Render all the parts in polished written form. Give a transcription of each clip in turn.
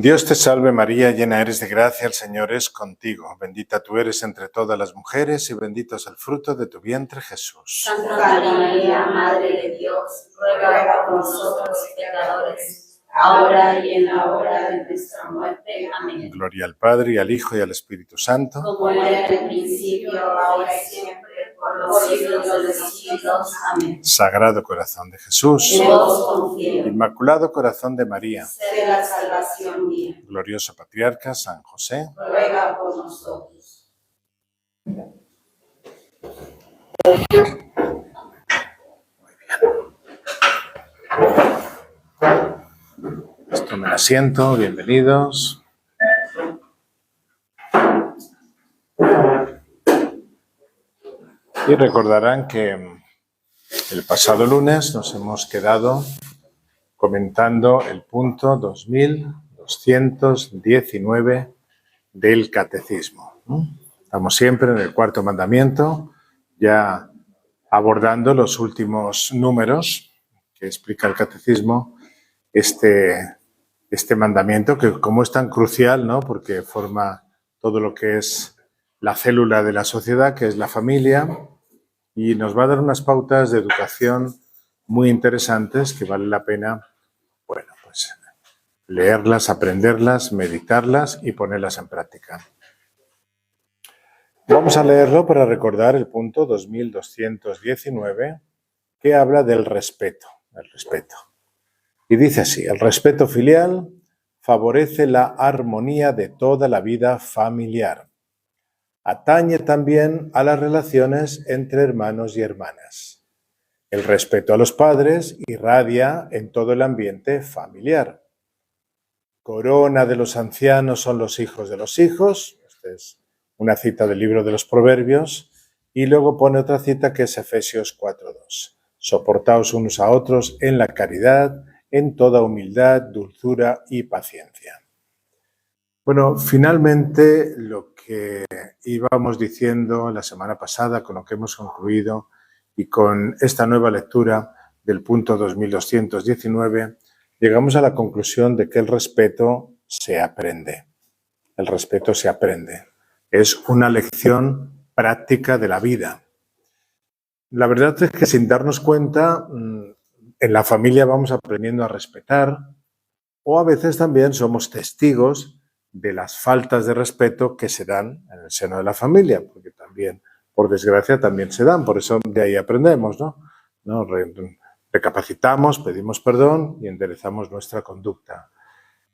Dios te salve María, llena eres de gracia, el Señor es contigo. Bendita tú eres entre todas las mujeres y bendito es el fruto de tu vientre, Jesús. Santa María, Madre de Dios, ruega por nosotros pecadores, ahora y en la hora de nuestra muerte. Amén. Gloria al Padre, y al Hijo, y al Espíritu Santo. Como era en el principio, ahora y siempre, por los siglos de los siglos. Amén. Sagrado corazón de Jesús. En vos confío. Inmaculado corazón de María. Sé la salvación mía. Glorioso patriarca San José. Ruega por nosotros. Tomen asiento, bienvenidos. Y recordarán que el pasado lunes nos hemos quedado comentando el punto 2219 del Catecismo. Estamos siempre en el cuarto mandamiento, ya abordando los últimos números que explica el Catecismo, este mandamiento que como es tan crucial, ¿no? Porque forma todo lo que es la célula de la sociedad, que es la familia, y nos va a dar unas pautas de educación muy interesantes que vale la pena, bueno, pues leerlas, aprenderlas, meditarlas y ponerlas en práctica. Vamos a leerlo para recordar el punto 2219 que habla del respeto, Y dice así: el respeto filial favorece la armonía de toda la vida familiar. Atañe también a las relaciones entre hermanos y hermanas. El respeto a los padres irradia en todo el ambiente familiar. Corona de los ancianos son los hijos de los hijos. Esta es una cita del libro de los Proverbios. Y luego pone otra cita que es Efesios 4:2. Soportaos unos a otros en la caridad, en toda humildad, dulzura y paciencia. Bueno, finalmente lo que íbamos diciendo la semana pasada, con lo que hemos concluido y con esta nueva lectura del punto 2219, llegamos a la conclusión de que el respeto se aprende. El respeto se aprende. Es una lección práctica de la vida. La verdad es que sin darnos cuenta, en la familia vamos aprendiendo a respetar, o a veces también somos testigos de las faltas de respeto que se dan en el seno de la familia, porque también, por desgracia, también se dan. Por eso de ahí aprendemos, ¿no? Recapacitamos, pedimos perdón y enderezamos nuestra conducta.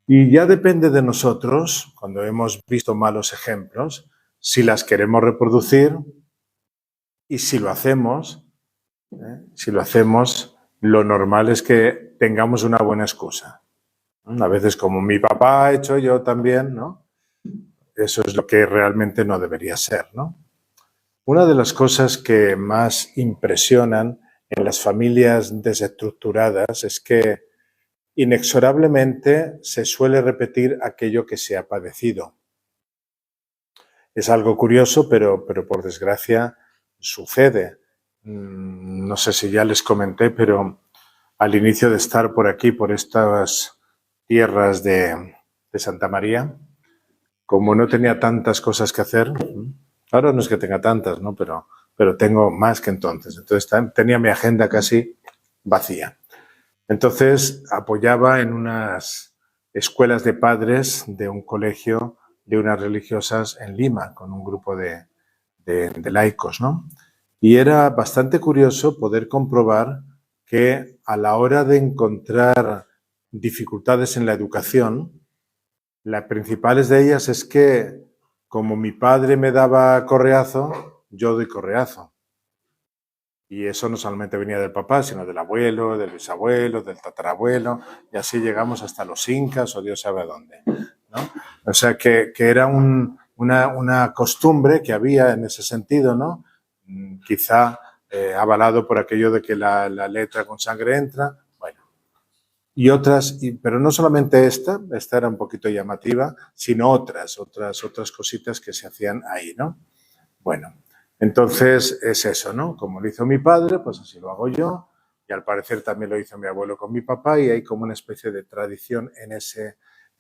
Y ya depende de nosotros, cuando hemos visto malos ejemplos, si las queremos reproducir y si lo hacemos, lo normal es que tengamos una buena excusa. A veces, como mi papá ha hecho, yo también, ¿no? Eso es lo que realmente no debería ser, ¿no? Una de las cosas que más impresionan en las familias desestructuradas es que inexorablemente se suele repetir aquello que se ha padecido. Es algo curioso, pero por desgracia sucede. No sé si ya les comenté, pero al inicio de estar por aquí, por estas tierras de Santa María, como no tenía tantas cosas que hacer, ahora no es que tenga tantas, ¿no? Pero tengo más que entonces. Entonces tenía mi agenda casi vacía. Entonces apoyaba en unas escuelas de padres de un colegio de unas religiosas en Lima, con un grupo de laicos, ¿no? Y era bastante curioso poder comprobar que a la hora de encontrar dificultades en la educación, las principales de ellas es que, como mi padre me daba correazo, yo doy correazo. Y eso no solamente venía del papá, sino del abuelo, del bisabuelo, del tatarabuelo, y así llegamos hasta los incas o Dios sabe a dónde, ¿no? O sea, que era una costumbre que había en ese sentido, ¿no? Quizá avalado por aquello de que la letra con sangre entra. Y otras, pero no solamente esta era un poquito llamativa, sino otras cositas que se hacían ahí, ¿no? Bueno, entonces es eso, ¿no? Como lo hizo mi padre, pues así lo hago yo, y al parecer también lo hizo mi abuelo con mi papá, y hay como una especie de tradición en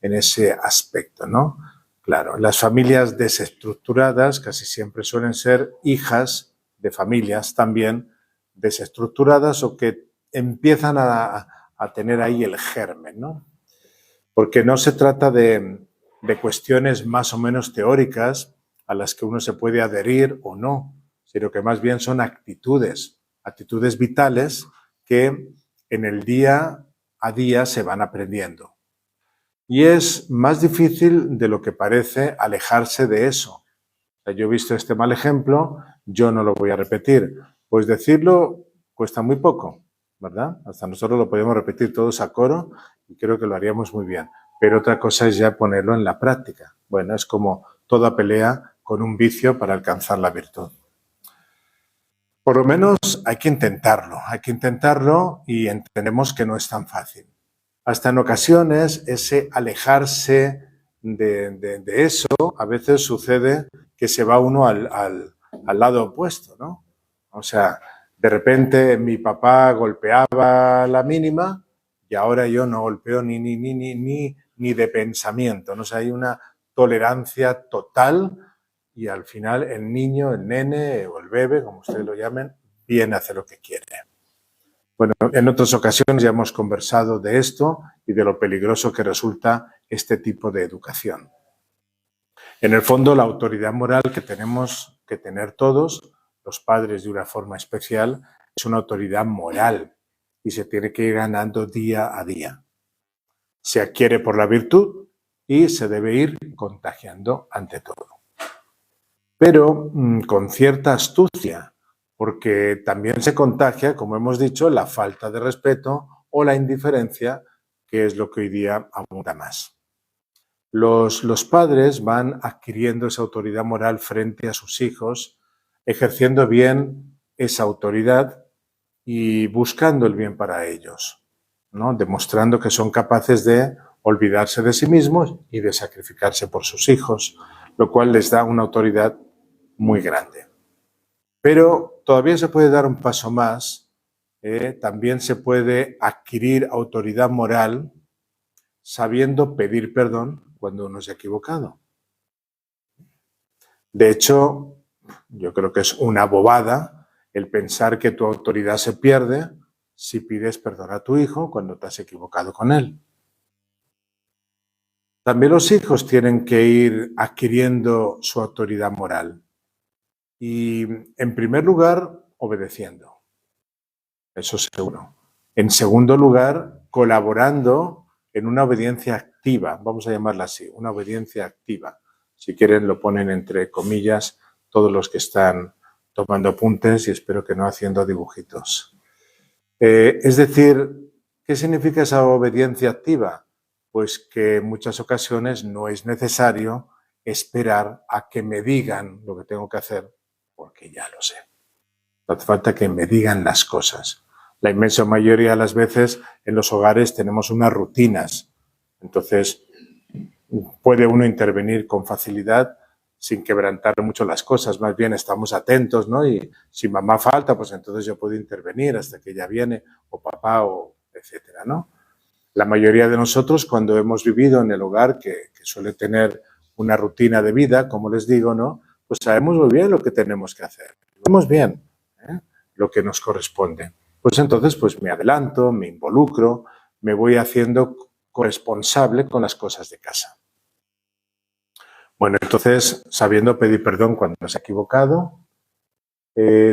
en ese aspecto, ¿no? Claro, las familias desestructuradas casi siempre suelen ser hijas de familias también desestructuradas o que empiezan a tener ahí el germen, ¿no? Porque no se trata de cuestiones más o menos teóricas a las que uno se puede adherir o no, sino que más bien son actitudes vitales que en el día a día se van aprendiendo. Y es más difícil de lo que parece alejarse de eso. O sea, yo he visto este mal ejemplo, yo no lo voy a repetir. Pues decirlo cuesta muy poco, ¿verdad? Hasta nosotros lo podemos repetir todos a coro y creo que lo haríamos muy bien. Pero otra cosa es ya ponerlo en la práctica. Bueno, es como toda pelea con un vicio para alcanzar la virtud. Por lo menos hay que intentarlo y entendemos que no es tan fácil. Hasta en ocasiones ese alejarse de eso, a veces sucede que se va uno al lado opuesto, ¿no? O sea, de repente mi papá golpeaba la mínima y ahora yo no golpeo ni de pensamiento, ¿no? O sea, hay una tolerancia total y al final el niño, el nene o el bebé, como ustedes lo llamen, viene a hacer lo que quiere. Bueno, en otras ocasiones ya hemos conversado de esto y de lo peligroso que resulta este tipo de educación. En el fondo, la autoridad moral que tenemos que tener todos, los padres de una forma especial, es una autoridad moral y se tiene que ir ganando día a día. Se adquiere por la virtud y se debe ir contagiando ante todo. Pero con cierta astucia, porque también se contagia, como hemos dicho, la falta de respeto o la indiferencia, que es lo que hoy día abunda más. Los padres van adquiriendo esa autoridad moral frente a sus hijos, ejerciendo bien esa autoridad y buscando el bien para ellos, ¿no? Demostrando que son capaces de olvidarse de sí mismos y de sacrificarse por sus hijos, lo cual les da una autoridad muy grande. Pero todavía se puede dar un paso más, también se puede adquirir autoridad moral sabiendo pedir perdón cuando uno se ha equivocado. De hecho, yo creo que es una bobada el pensar que tu autoridad se pierde si pides perdón a tu hijo cuando te has equivocado con él. También los hijos tienen que ir adquiriendo su autoridad moral. Y, en primer lugar, obedeciendo. Eso seguro. En segundo lugar, colaborando en una obediencia activa, vamos a llamarla así, una obediencia activa. Si quieren, lo ponen entre comillas todos los que están tomando apuntes y espero que no haciendo dibujitos. Es decir, ¿qué significa esa obediencia activa? Pues que en muchas ocasiones no es necesario esperar a que me digan lo que tengo que hacer, porque ya lo sé. No hace falta que me digan las cosas. La inmensa mayoría de las veces en los hogares tenemos unas rutinas. Entonces, puede uno intervenir con facilidad sin quebrantar mucho las cosas. Más bien estamos atentos, ¿no? Y si mamá falta, pues entonces yo puedo intervenir hasta que ella viene, o papá, o etcétera, ¿no? La mayoría de nosotros, cuando hemos vivido en el hogar, que suele tener una rutina de vida, como les digo, ¿no? Pues sabemos muy bien lo que tenemos que hacer. Sabemos bien lo que nos corresponde. Pues entonces, pues me adelanto, me involucro, me voy haciendo corresponsable con las cosas de casa. Bueno, entonces, sabiendo pedir perdón cuando se ha equivocado,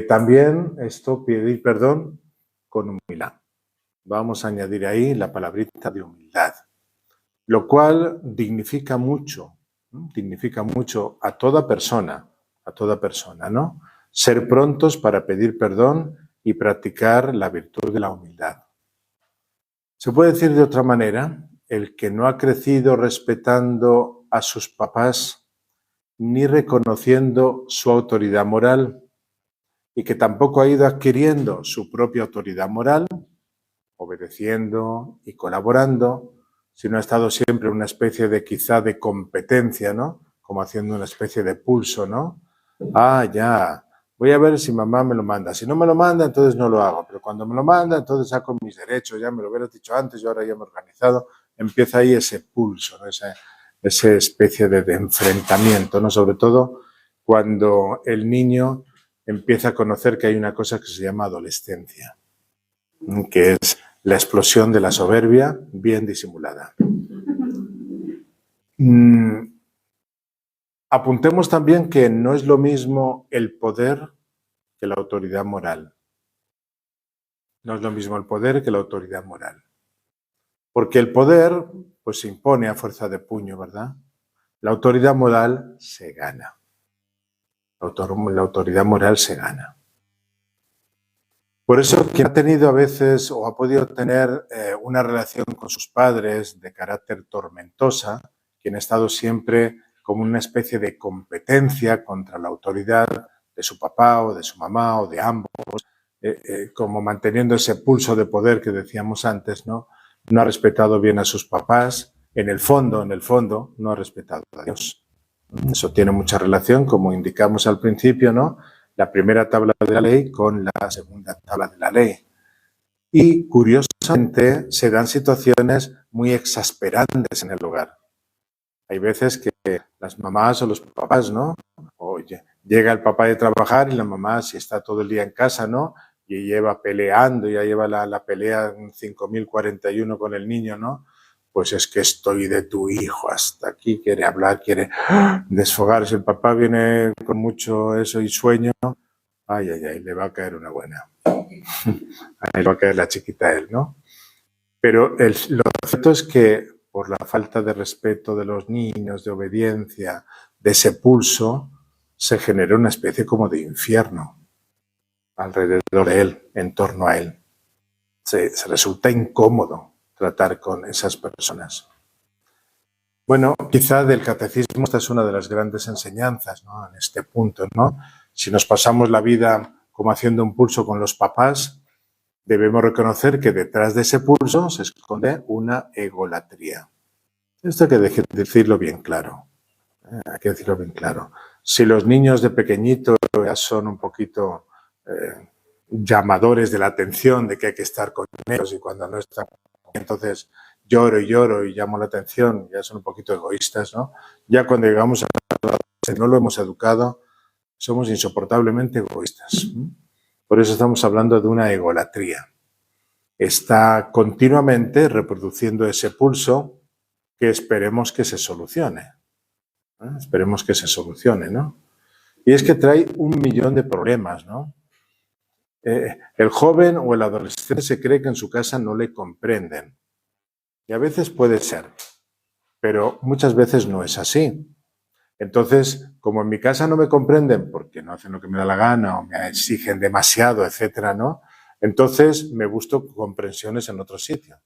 también esto, pedir perdón con humildad. Vamos a añadir ahí la palabrita de humildad, lo cual dignifica mucho a toda persona, ¿no? Ser prontos para pedir perdón y practicar la virtud de la humildad. Se puede decir de otra manera, el que no ha crecido respetando a sus papás ni reconociendo su autoridad moral y que tampoco ha ido adquiriendo su propia autoridad moral, obedeciendo y colaborando, sino ha estado siempre en una especie de quizá de competencia, ¿no? Como haciendo una especie de pulso, ¿no? Ah, ya, voy a ver si mamá me lo manda. Si no me lo manda, entonces no lo hago. Pero cuando me lo manda, entonces saco mis derechos. Ya me lo hubieras dicho antes, yo ahora ya me he organizado. empieza ahí ese pulso, ¿no? Esa especie de enfrentamiento, ¿no? Sobre todo cuando el niño empieza a conocer que hay una cosa que se llama adolescencia, que es la explosión de la soberbia bien disimulada. Apuntemos también que no es lo mismo el poder que la autoridad moral. No es lo mismo el poder que la autoridad moral. Porque el poder, pues se impone a fuerza de puño, ¿verdad? La autoridad moral se gana. La autoridad moral se gana. Por eso, quien ha tenido a veces o ha podido tener una relación con sus padres de carácter tormentosa, quien ha estado siempre como una especie de competencia contra la autoridad de su papá o de su mamá o de ambos, como manteniendo ese pulso de poder que decíamos antes, ¿no? No ha respetado bien a sus papás, en el fondo, no ha respetado a Dios. Eso tiene mucha relación, como indicamos al principio, ¿no? La primera tabla de la ley con la segunda tabla de la ley. Y, curiosamente, se dan situaciones muy exasperantes en el hogar. Hay veces que las mamás o los papás, ¿no? Oye, llega el papá de trabajar y la mamá, si está todo el día en casa, ¿no? Y lleva peleando, ya lleva la pelea en 5041 con el niño, ¿no? Pues es que estoy de tu hijo hasta aquí, quiere hablar, quiere desfogarse. El papá viene con mucho eso y sueño. Ay, le va a caer una buena. Ahí va a caer la chiquita a él, ¿no? Pero lo cierto es que por la falta de respeto de los niños, de obediencia, de ese pulso, se genera una especie como de infierno alrededor de él, en torno a él. Se resulta incómodo tratar con esas personas. Bueno, quizá del catecismo esta es una de las grandes enseñanzas, ¿no? En este punto, ¿no? Si nos pasamos la vida como haciendo un pulso con los papás, debemos reconocer que detrás de ese pulso se esconde una egolatría. Esto hay que decirlo bien claro. Hay que decirlo bien claro. Si los niños de pequeñitos ya son un poquito llamadores de la atención, de que hay que estar con ellos y cuando no están, entonces lloro y llamo la atención, ya son un poquito egoístas, ¿no? Ya cuando llegamos a la adolescencia, no lo hemos educado, somos insoportablemente egoístas. Por eso estamos hablando de una egolatría. Está continuamente reproduciendo ese pulso que esperemos que se solucione. Esperemos que se solucione, ¿no? Y es que trae 1.000.000 de problemas, ¿no? El joven o el adolescente se cree que en su casa no le comprenden. Y a veces puede ser, pero muchas veces no es así. Entonces, como en mi casa no me comprenden porque no hacen lo que me da la gana o me exigen demasiado, etcétera, ¿no? Entonces me busco comprensiones en otro sitio.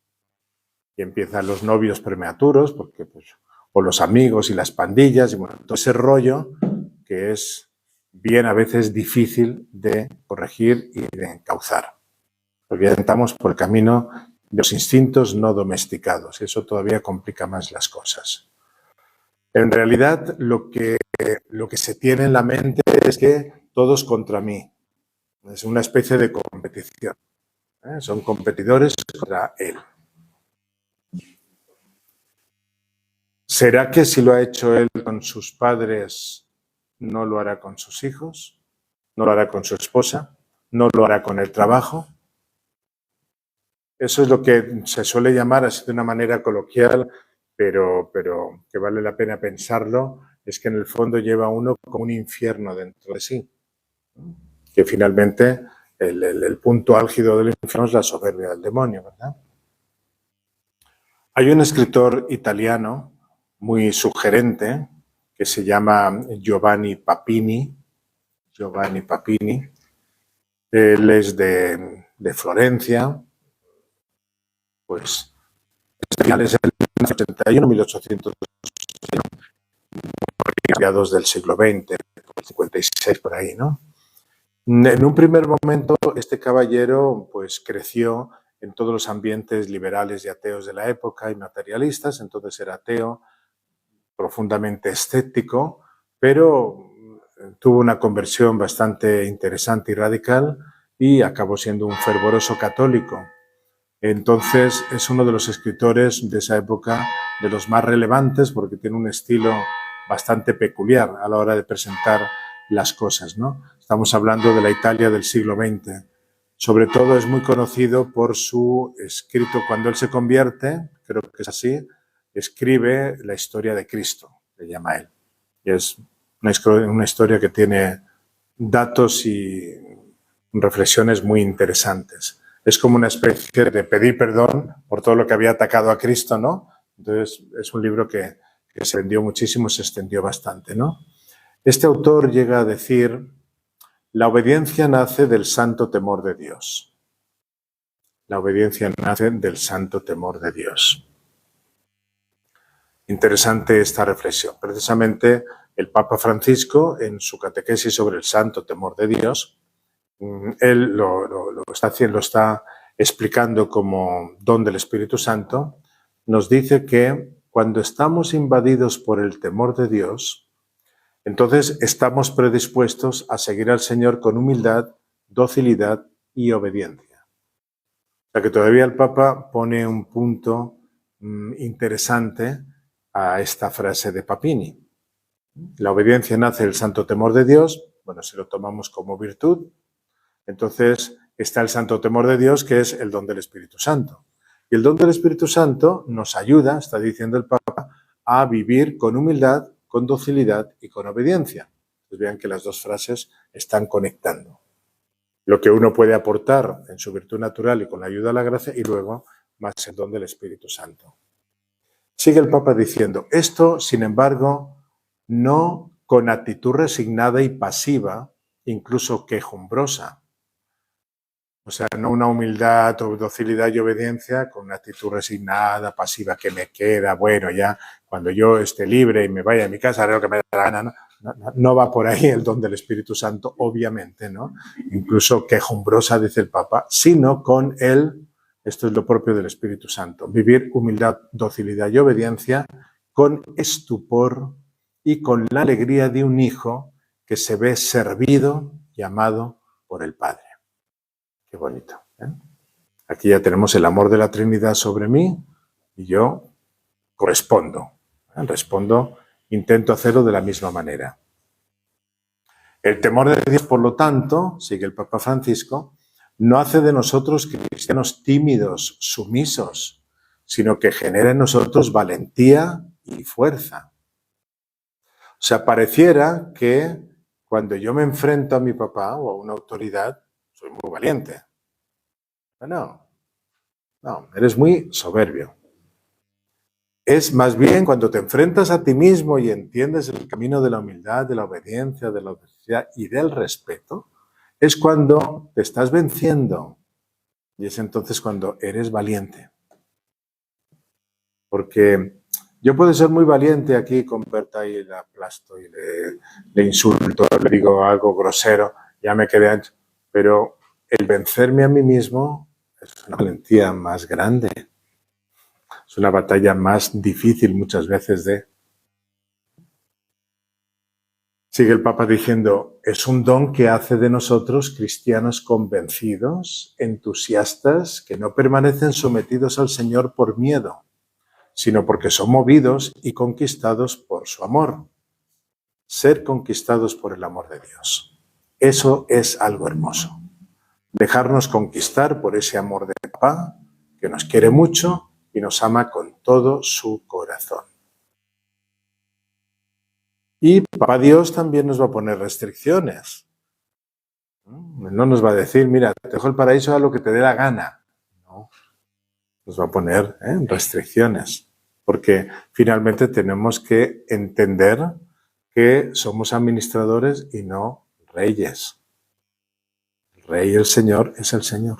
Y empiezan los novios prematuros, porque, pues, o los amigos y las pandillas, y bueno, todo ese rollo que es bien a veces difícil de corregir y de encauzar. Porque ya estamos por el camino de los instintos no domesticados. Y eso todavía complica más las cosas. En realidad, lo que se tiene en la mente es que todos contra mí. Es una especie de competición. Son competidores contra él. ¿Será que si lo ha hecho él con sus padres, no lo hará con sus hijos? ¿No lo hará con su esposa? ¿No lo hará con el trabajo? Eso es lo que se suele llamar, así de una manera coloquial, pero que vale la pena pensarlo, es que en el fondo lleva a uno como un infierno dentro de sí. Que finalmente el punto álgido del infierno es la soberbia del demonio, ¿verdad? Hay un escritor italiano muy sugerente que se llama Giovanni Papini. Giovanni Papini. Él es de Florencia, pues finales del 1881, 1881, mediados del siglo XX, 56 por ahí, ¿no? En un primer momento, este caballero pues creció en todos los ambientes liberales y ateos de la época y materialistas, entonces era ateo, profundamente escéptico, pero tuvo una conversión bastante interesante y radical y acabó siendo un fervoroso católico. Entonces es uno de los escritores de esa época, de los más relevantes, porque tiene un estilo bastante peculiar a la hora de presentar las cosas, ¿no? Estamos hablando de la Italia del siglo XX. Sobre todo es muy conocido por su escrito, cuando él se convierte, creo que es así, escribe la historia de Cristo, le llama él. Y es una historia que tiene datos y reflexiones muy interesantes. Es como una especie de pedir perdón por todo lo que había atacado a Cristo, ¿no? Entonces es un libro que se vendió muchísimo, se extendió bastante, ¿no? Este autor llega a decir: la obediencia nace del santo temor de Dios. La obediencia nace del santo temor de Dios. Interesante esta reflexión. Precisamente el Papa Francisco, en su catequesis sobre el santo temor de Dios, él lo está explicando como don del Espíritu Santo, nos dice que cuando estamos invadidos por el temor de Dios, entonces estamos predispuestos a seguir al Señor con humildad, docilidad y obediencia. O sea que todavía el Papa pone un punto interesante a esta frase de Papini. La obediencia nace del santo temor de Dios, bueno, si lo tomamos como virtud, entonces está el santo temor de Dios, que es el don del Espíritu Santo. Y el don del Espíritu Santo nos ayuda, está diciendo el Papa, a vivir con humildad, con docilidad y con obediencia. Pues vean que las dos frases están conectando. Lo que uno puede aportar en su virtud natural y con la ayuda de la gracia, y luego más el don del Espíritu Santo. Sigue el Papa diciendo, esto, sin embargo, no con actitud resignada y pasiva, incluso quejumbrosa. O sea, no una humildad o docilidad y obediencia con una actitud resignada, pasiva, que me queda, bueno, ya cuando yo esté libre y me vaya a mi casa, haré lo que me dé la gana, ¿no? No va por ahí el don del Espíritu Santo, obviamente, ¿no? Incluso quejumbrosa, dice el Papa, sino con él, esto es lo propio del Espíritu Santo, vivir humildad, docilidad y obediencia con estupor y con la alegría de un hijo que se ve servido y amado por el Padre. Qué bonito, ¿eh? Aquí ya tenemos el amor de la Trinidad sobre mí y yo correspondo, respondo, intento hacerlo de la misma manera. El temor de Dios, por lo tanto, sigue el Papa Francisco, no hace de nosotros cristianos tímidos, sumisos, sino que genera en nosotros valentía y fuerza. O sea, pareciera que cuando yo me enfrento a mi papá o a una autoridad, soy muy valiente. No, eres muy soberbio. Es más bien cuando te enfrentas a ti mismo y entiendes el camino de la humildad, de la obediencia, de la docilidad y del respeto, es cuando te estás venciendo. Y es entonces cuando eres valiente. Porque yo puedo ser muy valiente aquí con Berta y la aplasto y le insulto, le digo algo grosero, ya me quedé ancho. Pero el vencerme a mí mismo es una valentía más grande. Es una batalla más difícil muchas veces de... Sigue el Papa diciendo, es un don que hace de nosotros cristianos convencidos, entusiastas, que no permanecen sometidos al Señor por miedo, sino porque son movidos y conquistados por su amor. Ser conquistados por el amor de Dios. Eso es algo hermoso. Dejarnos conquistar por ese amor de Papá, que nos quiere mucho y nos ama con todo su corazón. Y Papá Dios también nos va a poner restricciones. No nos va a decir, mira, te dejo el paraíso a lo que te dé la gana. No, nos va a poner restricciones. Porque finalmente tenemos que entender que somos administradores y no reyes. El rey y el Señor es el Señor.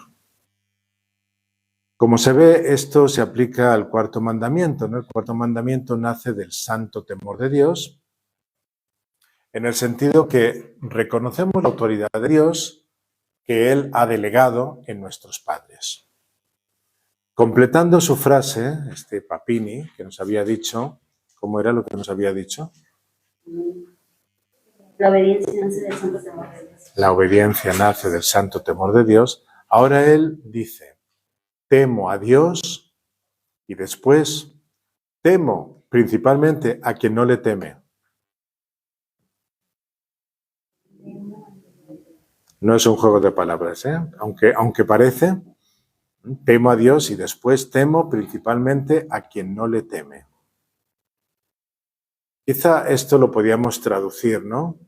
Como se ve, esto se aplica al cuarto mandamiento, ¿no? El cuarto mandamiento nace del santo temor de Dios, en el sentido que reconocemos la autoridad de Dios que Él ha delegado en nuestros padres. Completando su frase, Papini, que nos había dicho, ¿cómo era lo que nos había dicho? La obediencia nace del santo temor de Dios. La obediencia nace del santo temor de Dios. Ahora él dice, temo a Dios y después temo principalmente a quien no le teme. No es un juego de palabras, ¿eh? Aunque parece, temo a Dios y después temo principalmente a quien no le teme. Quizá esto lo podíamos traducir, ¿no?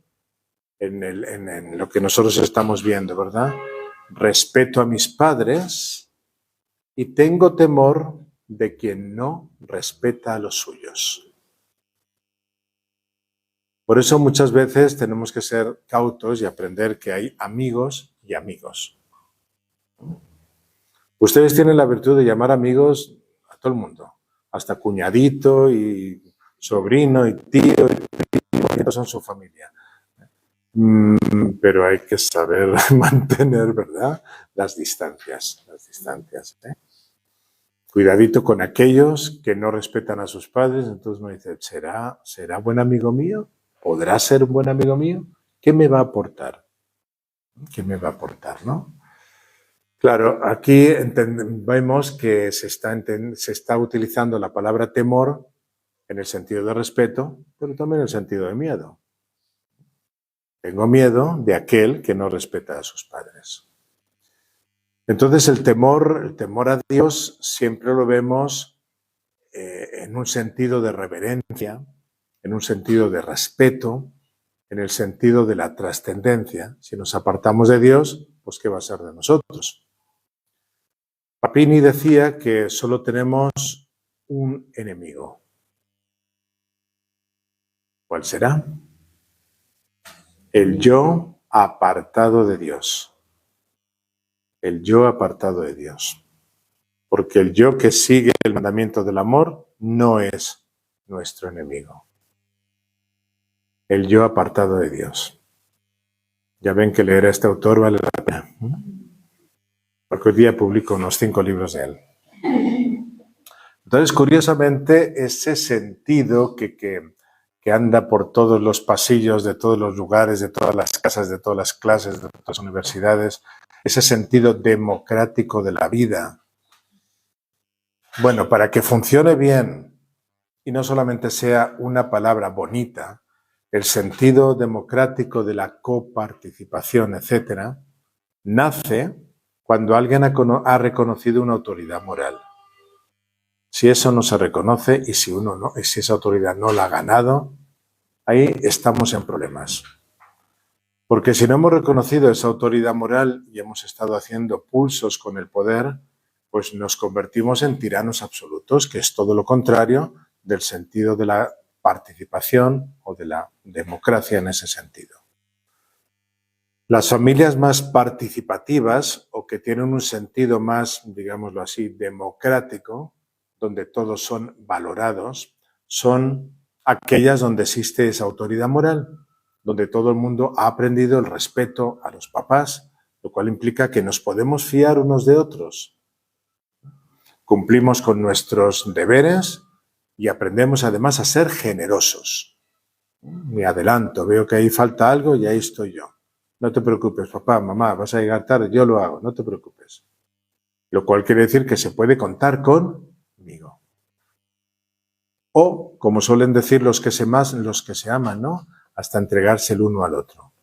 En lo que nosotros estamos viendo, ¿verdad? Respeto a mis padres y tengo temor de quien no respeta a los suyos. Por eso muchas veces tenemos que ser cautos y aprender que hay amigos y amigos. Ustedes tienen la virtud de llamar amigos a todo el mundo, hasta cuñadito y sobrino y tío y primo, son su familia. Pero hay que saber mantener, ¿verdad?, las distancias. ¿Eh? Cuidadito con aquellos que no respetan a sus padres. Entonces me dice, ¿será buen amigo mío? ¿Podrá ser un buen amigo mío? ¿Qué me va a aportar? ¿Qué me va a aportar, no? Claro, aquí vemos que se está utilizando la palabra temor en el sentido de respeto, pero también en el sentido de miedo. Tengo miedo de aquel que no respeta a sus padres. Entonces el temor a Dios siempre lo vemos en un sentido de reverencia, en un sentido de respeto, en el sentido de la trascendencia. Si nos apartamos de Dios, pues ¿qué va a ser de nosotros? Papini decía que solo tenemos un enemigo. ¿Cuál será? El yo apartado de Dios. El yo apartado de Dios. Porque el yo que sigue el mandamiento del amor no es nuestro enemigo. El yo apartado de Dios. Ya ven que leer a este autor vale la pena. Porque hoy día publico unos 5 libros de él. Entonces, curiosamente, ese sentido que anda por todos los pasillos de todos los lugares, de todas las casas, de todas las clases, de todas las universidades, ese sentido democrático de la vida. Bueno, para que funcione bien y no solamente sea una palabra bonita, el sentido democrático de la coparticipación, etcétera, nace cuando alguien ha reconocido una autoridad moral. Si eso no se reconoce y si esa autoridad no la ha ganado, ahí estamos en problemas. Porque si no hemos reconocido esa autoridad moral y hemos estado haciendo pulsos con el poder, pues nos convertimos en tiranos absolutos, que es todo lo contrario del sentido de la participación o de la democracia en ese sentido. Las familias más participativas o que tienen un sentido más, digámoslo así, democrático, donde todos son valorados, son aquellas donde existe esa autoridad moral, donde todo el mundo ha aprendido el respeto a los papás, lo cual implica que nos podemos fiar unos de otros. Cumplimos con nuestros deberes y aprendemos además a ser generosos. Me adelanto, veo que ahí falta algo y ahí estoy yo. No te preocupes, papá, mamá, vas a llegar tarde, yo lo hago, no te preocupes. Lo cual quiere decir que se puede contar conmigo. O, como suelen decir los que se aman, ¿no?, hasta entregarse el uno al otro.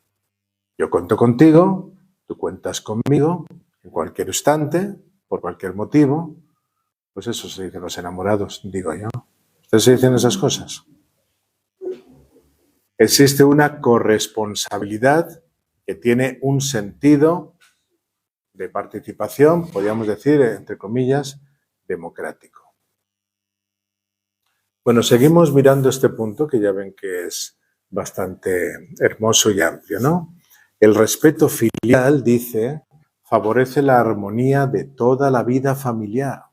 Yo cuento contigo, tú cuentas conmigo, en cualquier instante, por cualquier motivo. Pues eso se dicen los enamorados, digo yo. ¿Ustedes se dicen esas cosas? Existe una corresponsabilidad que tiene un sentido de participación, podríamos decir, entre comillas, democrático. Bueno, seguimos mirando este punto que ya ven que es bastante hermoso y amplio, ¿no? El respeto filial, dice, favorece la armonía de toda la vida familiar.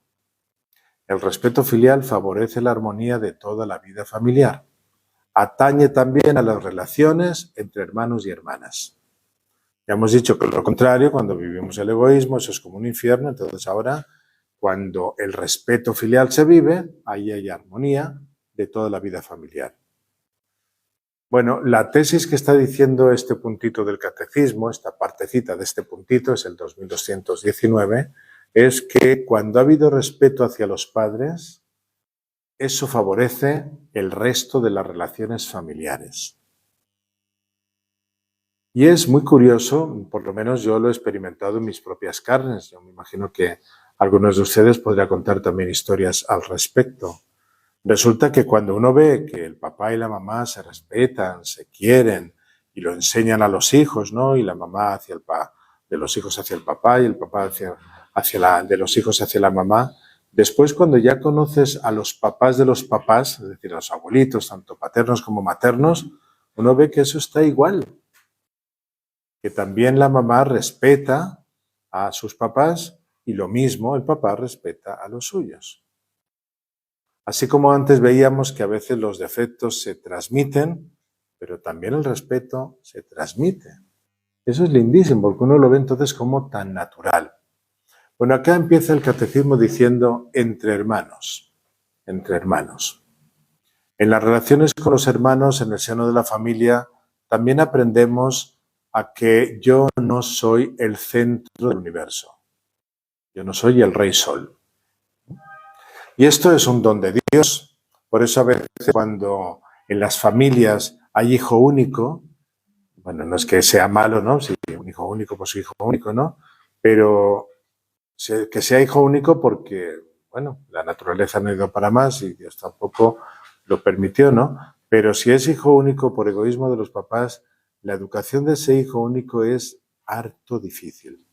El respeto filial favorece la armonía de toda la vida familiar. Atañe también a las relaciones entre hermanos y hermanas. Ya hemos dicho que lo contrario, cuando vivimos el egoísmo, eso es como un infierno. Entonces ahora, cuando el respeto filial se vive, ahí hay armonía de toda la vida familiar. Bueno, la tesis que está diciendo este puntito del catecismo, esta partecita de este puntito, es el 2219, es que cuando ha habido respeto hacia los padres, eso favorece el resto de las relaciones familiares. Y es muy curioso, por lo menos yo lo he experimentado en mis propias carnes. Yo me imagino que algunos de ustedes podrán contar también historias al respecto. Resulta que cuando uno ve que el papá y la mamá se respetan, se quieren y lo enseñan a los hijos, ¿no? Y la mamá de los hijos hacia el papá y el papá de los hijos hacia la mamá. Después, cuando ya conoces a los papás de los papás, es decir, a los abuelitos, tanto paternos como maternos, uno ve que eso está igual. Que también la mamá respeta a sus papás y lo mismo el papá respeta a los suyos. Así como antes veíamos que a veces los defectos se transmiten, pero también el respeto se transmite. Eso es lindísimo, porque uno lo ve entonces como tan natural. Bueno, acá empieza el catecismo diciendo entre hermanos, entre hermanos. En las relaciones con los hermanos, en el seno de la familia, también aprendemos a que yo no soy el centro del universo. Yo no soy el Rey Sol. Y esto es un don de Dios. Por eso a veces cuando en las familias hay hijo único, bueno, no es que sea malo, ¿no? Si un hijo único, pues hijo único, ¿no? Pero que sea hijo único porque, bueno, la naturaleza no ha ido para más y Dios tampoco lo permitió, ¿no? Pero si es hijo único por egoísmo de los papás, la educación de ese hijo único es harto difícil.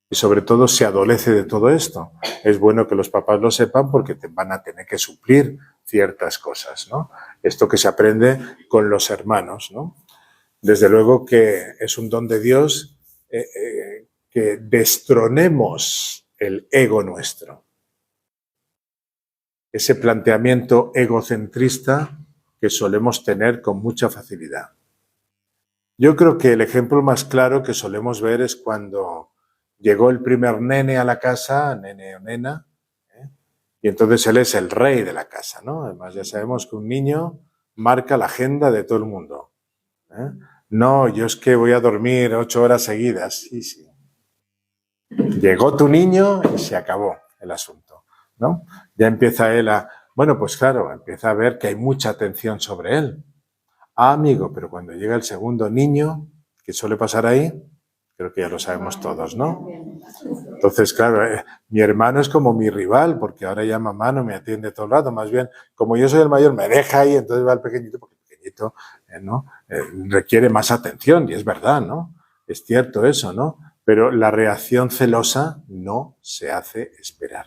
Y sobre todo se adolece de todo esto. Es bueno que los papás lo sepan porque van a tener que suplir ciertas cosas, ¿no? Esto que se aprende con los hermanos, ¿no? Desde luego que es un don de Dios que destronemos el ego nuestro. Ese planteamiento egocentrista que solemos tener con mucha facilidad. Yo creo que el ejemplo más claro que solemos ver es cuando llegó el primer nene a la casa, nene o nena, y entonces él es el rey de la casa, ¿no? Además ya sabemos que un niño marca la agenda de todo el mundo. No, yo es que voy a dormir 8 horas seguidas. Sí, sí. Llegó tu niño y se acabó el asunto, ¿no? Ya empieza él bueno, pues claro, empieza a ver que hay mucha atención sobre él. Ah, amigo, pero cuando llega el segundo niño, ¿qué suele pasar ahí? Creo que ya lo sabemos todos, ¿no? Entonces, claro, mi hermano es como mi rival, porque ahora ya mamá no me atiende todo el rato. Más bien, como yo soy el mayor, me deja ahí, entonces va el pequeñito, porque el pequeñito ¿no? Requiere más atención, y es verdad, ¿no? Es cierto eso, ¿no? Pero la reacción celosa no se hace esperar.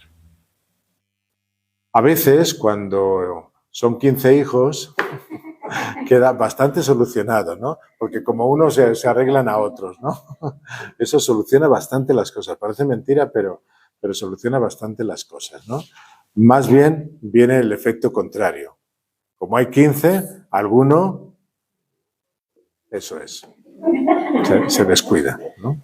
A veces, cuando son 15 hijos, queda bastante solucionado, ¿no? Porque como unos se arreglan a otros, ¿no? Eso soluciona bastante las cosas. Parece mentira, pero soluciona bastante las cosas, ¿no? Más bien viene el efecto contrario. Como hay 15, alguno, eso es, se descuida, ¿no?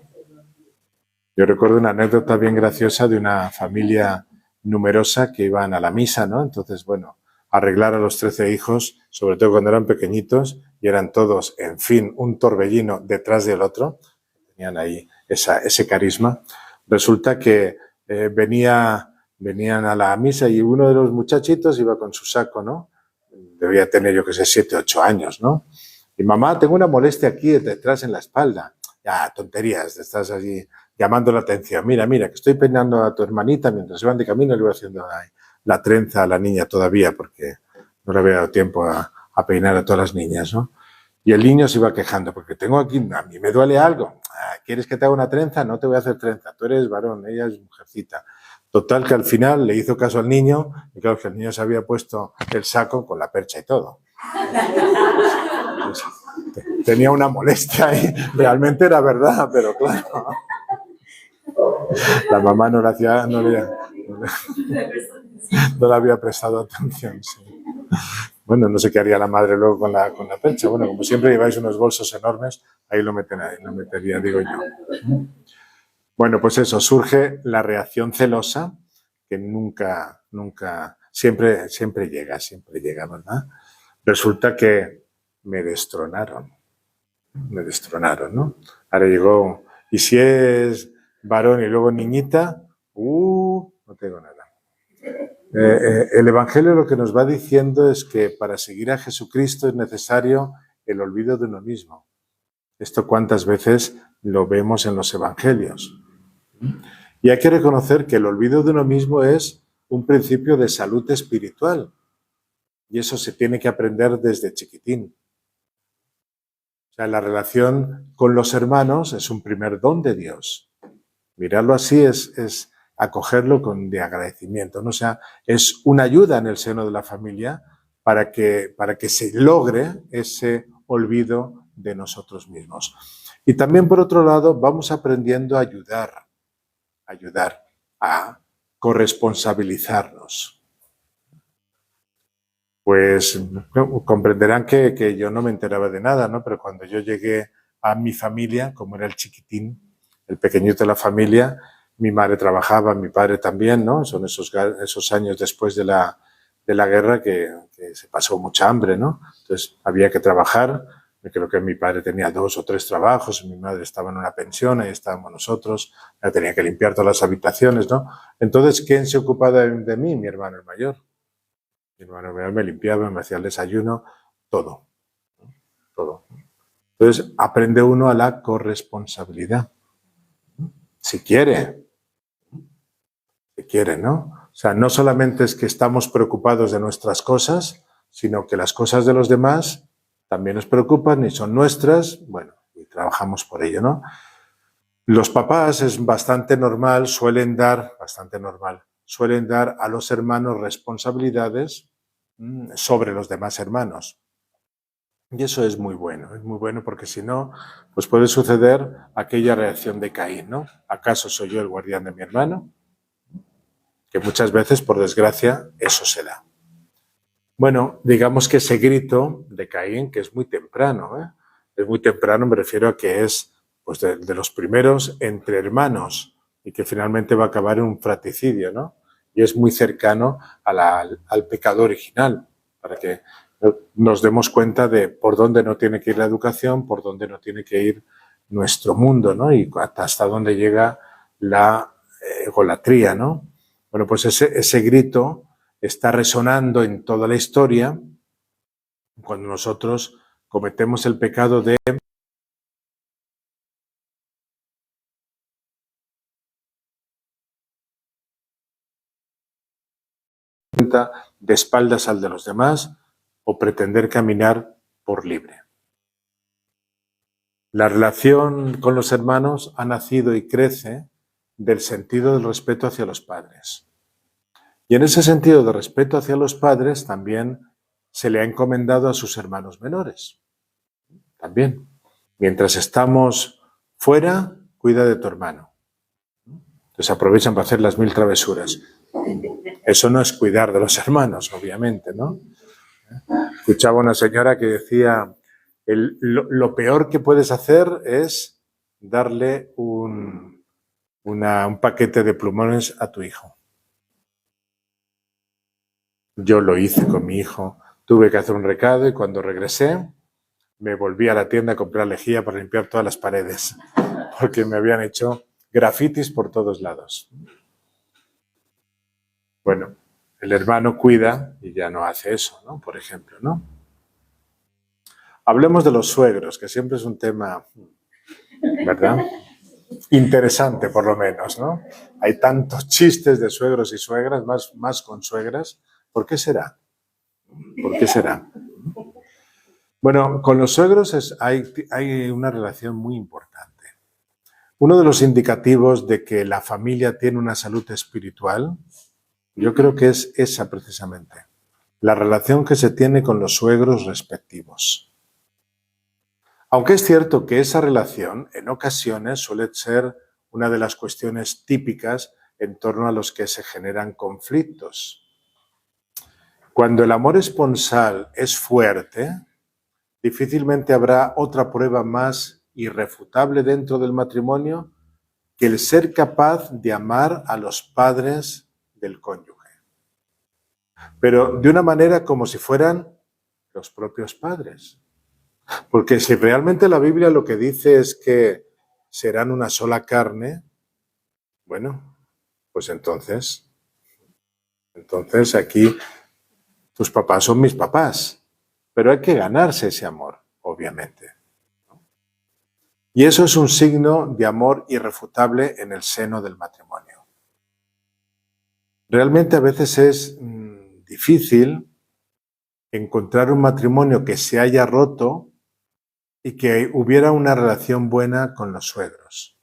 Yo recuerdo una anécdota bien graciosa de una familia numerosa que iban a la misa, ¿no? Entonces, bueno, arreglar a los 13 hijos, sobre todo cuando eran pequeñitos, y eran todos, en fin, un torbellino detrás del otro, tenían ahí ese carisma. Resulta que venían a la misa y uno de los muchachitos iba con su saco, ¿no? Debía tener, yo qué sé, 7, 8 años, ¿no? Y mamá, tengo una molestia aquí detrás en la espalda. Ya, tonterías, estás allí llamando la atención. Mira, que estoy peinando a tu hermanita mientras iban de camino, le voy haciendo la trenza a la niña todavía porque no le había dado tiempo a peinar a todas las niñas, ¿no? Y el niño se iba quejando porque tengo aquí, a mí me duele algo. ¿Quieres que te haga una trenza? No te voy a hacer trenza. Tú eres varón, ella es mujercita. Total que al final le hizo caso al niño y claro que el niño se había puesto el saco con la percha y todo. Pues, tenía una molestia y realmente era verdad, pero claro. La mamá no le había prestado atención. Sí. Bueno, no sé qué haría la madre luego con la percha. Bueno, como siempre lleváis unos bolsos enormes, ahí lo metería, digo yo. Bueno, pues eso, surge la reacción celosa, que nunca, siempre llega, ¿verdad? Resulta que me destronaron, ¿no? Ahora llegó, y si es varón y luego niñita, No tengo nada. El Evangelio lo que nos va diciendo es que para seguir a Jesucristo es necesario el olvido de uno mismo. Esto cuántas veces lo vemos en los Evangelios. Y hay que reconocer que el olvido de uno mismo es un principio de salud espiritual. Y eso se tiene que aprender desde chiquitín. O sea, la relación con los hermanos es un primer don de Dios. Mirarlo así es acogerlo de agradecimiento, ¿no? O sea, es una ayuda en el seno de la familia para que se logre ese olvido de nosotros mismos. Y también, por otro lado, vamos aprendiendo a ayudar a corresponsabilizarnos. Pues comprenderán que yo no me enteraba de nada, ¿no? Pero cuando yo llegué a mi familia, como era el chiquitín, el pequeñito de la familia, mi madre trabajaba, mi padre también, ¿no? Son esos años después de la guerra que se pasó mucha hambre, ¿no? Entonces había que trabajar. Creo que mi padre tenía 2 o 3 trabajos, mi madre estaba en una pensión, ahí estábamos nosotros, ya tenía que limpiar todas las habitaciones, ¿no? Entonces, ¿quién se ocupaba de mí? Mi hermano el mayor. Mi hermano mayor me limpiaba, me hacía el desayuno, todo. Entonces, aprende uno a la corresponsabilidad. Si quiere, ¿no? O sea, no solamente es que estamos preocupados de nuestras cosas, sino que las cosas de los demás también nos preocupan y son nuestras, bueno, y trabajamos por ello, ¿no? Los papás es bastante normal, suelen dar a los hermanos responsabilidades sobre los demás hermanos. Y eso es muy bueno porque si no, pues puede suceder aquella reacción de Caín, ¿no? ¿Acaso soy yo el guardián de mi hermano? Que muchas veces, por desgracia, eso se da. Bueno, digamos que ese grito de Caín, que es muy temprano, es muy temprano, me refiero a que es pues de los primeros entre hermanos y que finalmente va a acabar en un fratricidio, ¿no? Y es muy cercano al pecado original, para que nos demos cuenta de por dónde no tiene que ir la educación, por dónde no tiene que ir nuestro mundo, ¿no? Y hasta dónde llega la egolatría, ¿no? Bueno, pues ese grito está resonando en toda la historia cuando nosotros cometemos el pecado de espaldas al de los demás o pretender caminar por libre. La relación con los hermanos ha nacido y crece del sentido del respeto hacia los padres. Y en ese sentido de respeto hacia los padres también se le ha encomendado a sus hermanos menores. También. Mientras estamos fuera, cuida de tu hermano. Entonces aprovechan para hacer las 1000 travesuras. Eso no es cuidar de los hermanos, obviamente, ¿no? Escuchaba una señora que decía, lo peor que puedes hacer es darle un paquete de plumones a tu hijo. Yo lo hice con mi hijo. Tuve que hacer un recado y cuando regresé me volví a la tienda a comprar lejía para limpiar todas las paredes, porque me habían hecho grafitis por todos lados. Bueno, el hermano cuida y ya no hace eso, ¿no? Por ejemplo, ¿no? Hablemos de los suegros, que siempre es un tema, ¿verdad? Interesante, por lo menos, ¿no? Hay tantos chistes de suegros y suegras, más con suegras. ¿Por qué será? ¿Por qué será? Bueno, con los suegros hay una relación muy importante. Uno de los indicativos de que la familia tiene una salud espiritual, yo creo que es esa precisamente, la relación que se tiene con los suegros respectivos. Aunque es cierto que esa relación en ocasiones suele ser una de las cuestiones típicas en torno a los que se generan conflictos. Cuando el amor esponsal es fuerte, difícilmente habrá otra prueba más irrefutable dentro del matrimonio que el ser capaz de amar a los padres del cónyuge. Pero de una manera como si fueran los propios padres. Porque si realmente la Biblia lo que dice es que serán una sola carne, bueno, Pues entonces aquí tus papás son mis papás, pero hay que ganarse ese amor, obviamente. Y eso es un signo de amor irrefutable en el seno del matrimonio. Realmente a veces es difícil encontrar un matrimonio que se haya roto y que hubiera una relación buena con los suegros.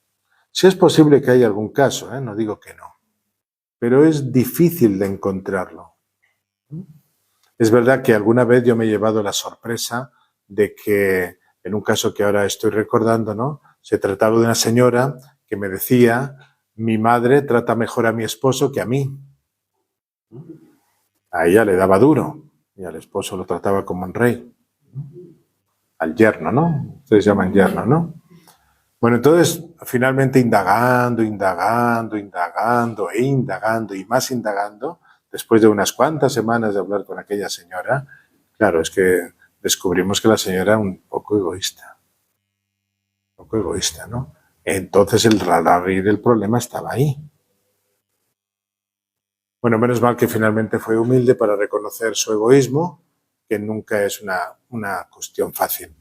Sí es posible que haya algún caso, no digo que no, pero es difícil de encontrarlo. Es verdad que alguna vez yo me he llevado la sorpresa de que, en un caso que ahora estoy recordando, ¿no? Se trataba de una señora que me decía: mi madre trata mejor a mi esposo que a mí. A ella le daba duro y al esposo lo trataba como un rey. Al yerno, ¿no? Ustedes llaman yerno, ¿no? Bueno, entonces, finalmente indagando y más indagando, después de unas cuantas semanas de hablar con aquella señora, claro, es que descubrimos que la señora era un poco egoísta. Un poco egoísta, ¿no? Entonces el raíz del problema estaba ahí. Bueno, menos mal que finalmente fue humilde para reconocer su egoísmo, que nunca es una cuestión fácil.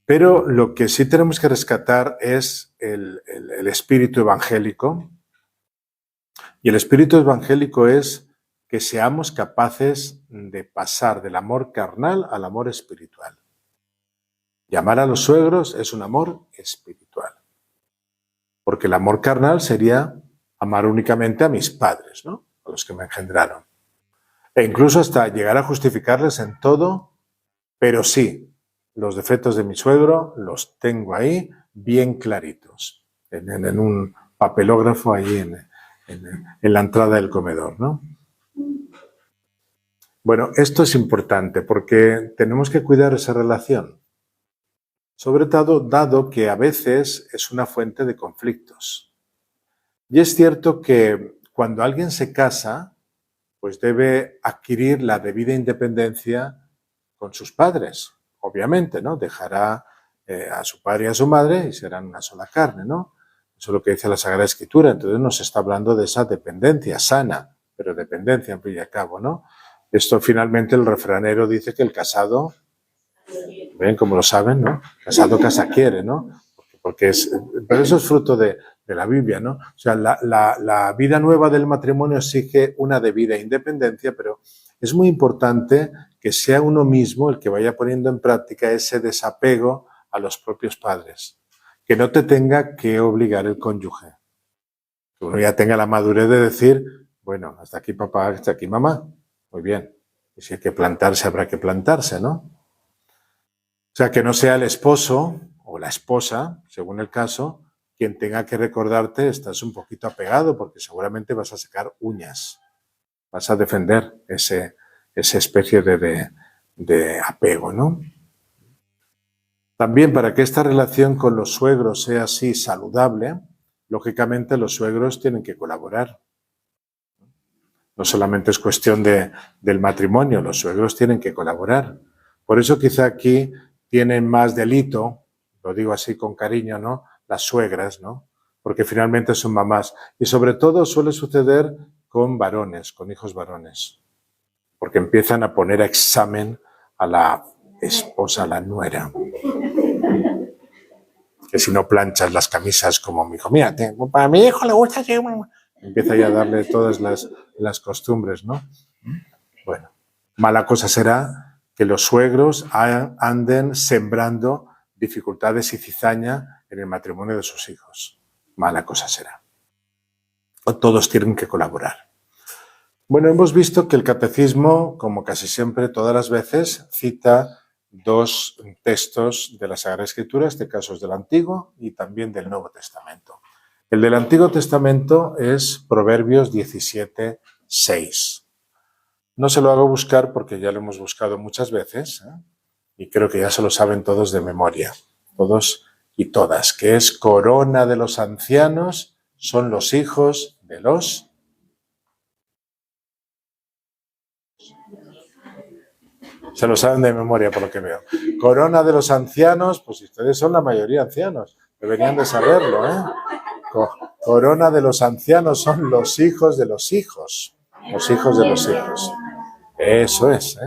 Pero lo que sí tenemos que rescatar es el espíritu evangélico. Y el espíritu evangélico es que seamos capaces de pasar del amor carnal al amor espiritual. Llamar a los suegros es un amor espiritual. Porque el amor carnal sería amar únicamente a mis padres, ¿no? A los que me engendraron. E incluso hasta llegar a justificarles en todo, pero sí, los defectos de mi suegro los tengo ahí bien claritos, en un papelógrafo ahí en la entrada del comedor, ¿no? Bueno, esto es importante porque tenemos que cuidar esa relación, sobre todo dado que a veces es una fuente de conflictos. Y es cierto que cuando alguien se casa, pues debe adquirir la debida independencia con sus padres. Obviamente, ¿no? Dejará a su padre y a su madre y serán una sola carne, ¿no? Eso es lo que dice la Sagrada Escritura. Entonces nos está hablando de esa dependencia sana, pero dependencia en fin y al cabo, ¿no? Esto finalmente el refranero dice que el casado, ven como lo saben, ¿no? Casado casa quiere, ¿no? Pero eso es fruto de la Biblia, ¿no? O sea, la vida nueva del matrimonio exige una debida independencia, pero es muy importante que sea uno mismo el que vaya poniendo en práctica ese desapego a los propios padres. Que no te tenga que obligar el cónyuge. Que uno ya tenga la madurez de decir, bueno, hasta aquí papá, hasta aquí mamá. Muy bien. Y si hay que plantarse, habrá que plantarse, ¿no? O sea, que no sea el esposo o la esposa, según el caso, quien tenga que recordarte, estás un poquito apegado porque seguramente vas a sacar uñas. Vas a defender esa especie de apego, ¿no? También para que esta relación con los suegros sea así saludable, lógicamente los suegros tienen que colaborar. No solamente es cuestión del matrimonio, los suegros tienen que colaborar. Por eso quizá aquí tienen más delito, lo digo así con cariño, ¿no? Las suegras, ¿no? Porque finalmente son mamás. Y sobre todo suele suceder con varones, con hijos varones. Porque empiezan a poner a examen a la esposa, a la nuera. Que si no planchas las camisas como mi hijo, mira, para mi hijo le gusta así. Empieza ya a darle todas las costumbres, ¿no? Bueno, mala cosa será que los suegros anden sembrando dificultades y cizaña en el matrimonio de sus hijos. Mala cosa será. Todos tienen que colaborar. Bueno, hemos visto que el catecismo, como casi siempre, todas las veces, cita dos textos de la Sagrada Escritura, este caso es del Antiguo y también del Nuevo Testamento. El del Antiguo Testamento es Proverbios 17, 6. No se lo hago buscar porque ya lo hemos buscado muchas veces, y creo que ya se lo saben todos de memoria, todos y todas, que es corona de los ancianos son los hijos de los... Se lo saben de memoria por lo que veo. Corona de los ancianos, pues ustedes son la mayoría ancianos. Deberían de saberlo, ¿eh? Corona de los ancianos son los hijos de los hijos. Los hijos de los hijos. Eso es,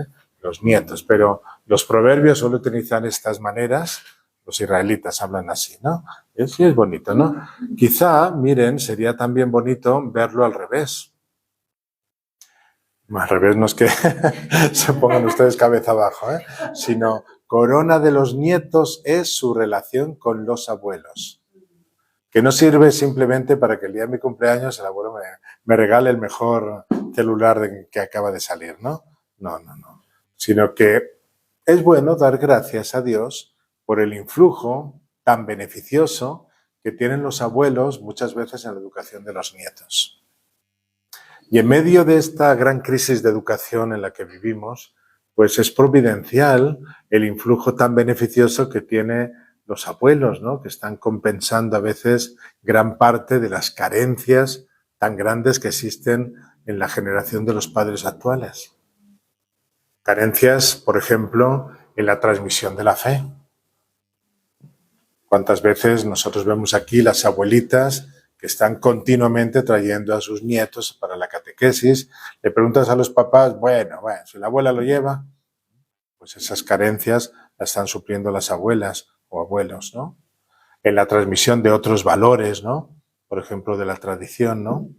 los nietos. Pero los proverbios solo utilizan estas maneras. Los israelitas hablan así, ¿no? Sí es bonito, ¿no? Quizá, miren, sería también bonito verlo al revés. Al revés no es que se pongan ustedes cabeza abajo, sino corona de los nietos es su relación con los abuelos. Que no sirve simplemente para que el día de mi cumpleaños el abuelo me regale el mejor celular que acaba de salir, ¿no? No. Sino que es bueno dar gracias a Dios por el influjo tan beneficioso que tienen los abuelos muchas veces en la educación de los nietos. Y en medio de esta gran crisis de educación en la que vivimos, pues es providencial el influjo tan beneficioso que tiene los abuelos, ¿no? Que están compensando a veces gran parte de las carencias tan grandes que existen en la generación de los padres actuales. Carencias, por ejemplo, en la transmisión de la fe. ¿Cuántas veces nosotros vemos aquí las abuelitas que están continuamente trayendo a sus nietos para la catequesis? Le preguntas a los papás, bueno, si la abuela lo lleva, pues esas carencias las están supliendo las abuelas o abuelos, ¿no? En la transmisión de otros valores, ¿no? Por ejemplo, de la tradición, ¿no?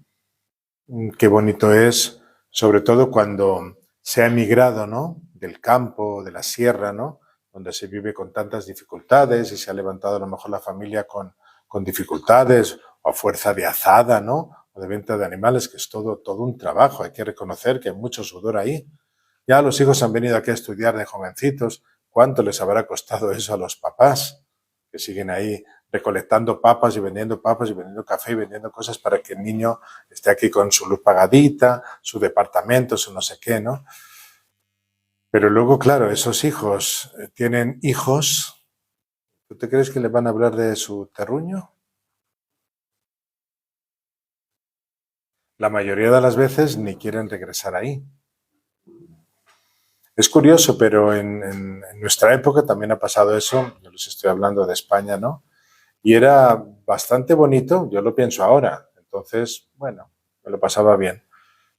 Qué bonito es, sobre todo cuando se ha emigrado, ¿no? Del campo, de la sierra, ¿no? Donde se vive con tantas dificultades y se ha levantado a lo mejor la familia con dificultades o a fuerza de azada, ¿no? O de venta de animales, que es todo un trabajo. Hay que reconocer que hay mucho sudor ahí. Ya los hijos han venido aquí a estudiar de jovencitos. ¿Cuánto les habrá costado eso a los papás? Que siguen ahí recolectando papas y vendiendo café y vendiendo cosas para que el niño esté aquí con su luz pagadita, su departamento, su no sé qué, ¿no? Pero luego, claro, esos hijos tienen hijos. ¿Tú te crees que les van a hablar de su terruño? La mayoría de las veces ni quieren regresar ahí. Es curioso, pero en nuestra época también ha pasado eso. Yo les estoy hablando de España, ¿no? Y era bastante bonito, yo lo pienso ahora. Entonces, bueno, me lo pasaba bien.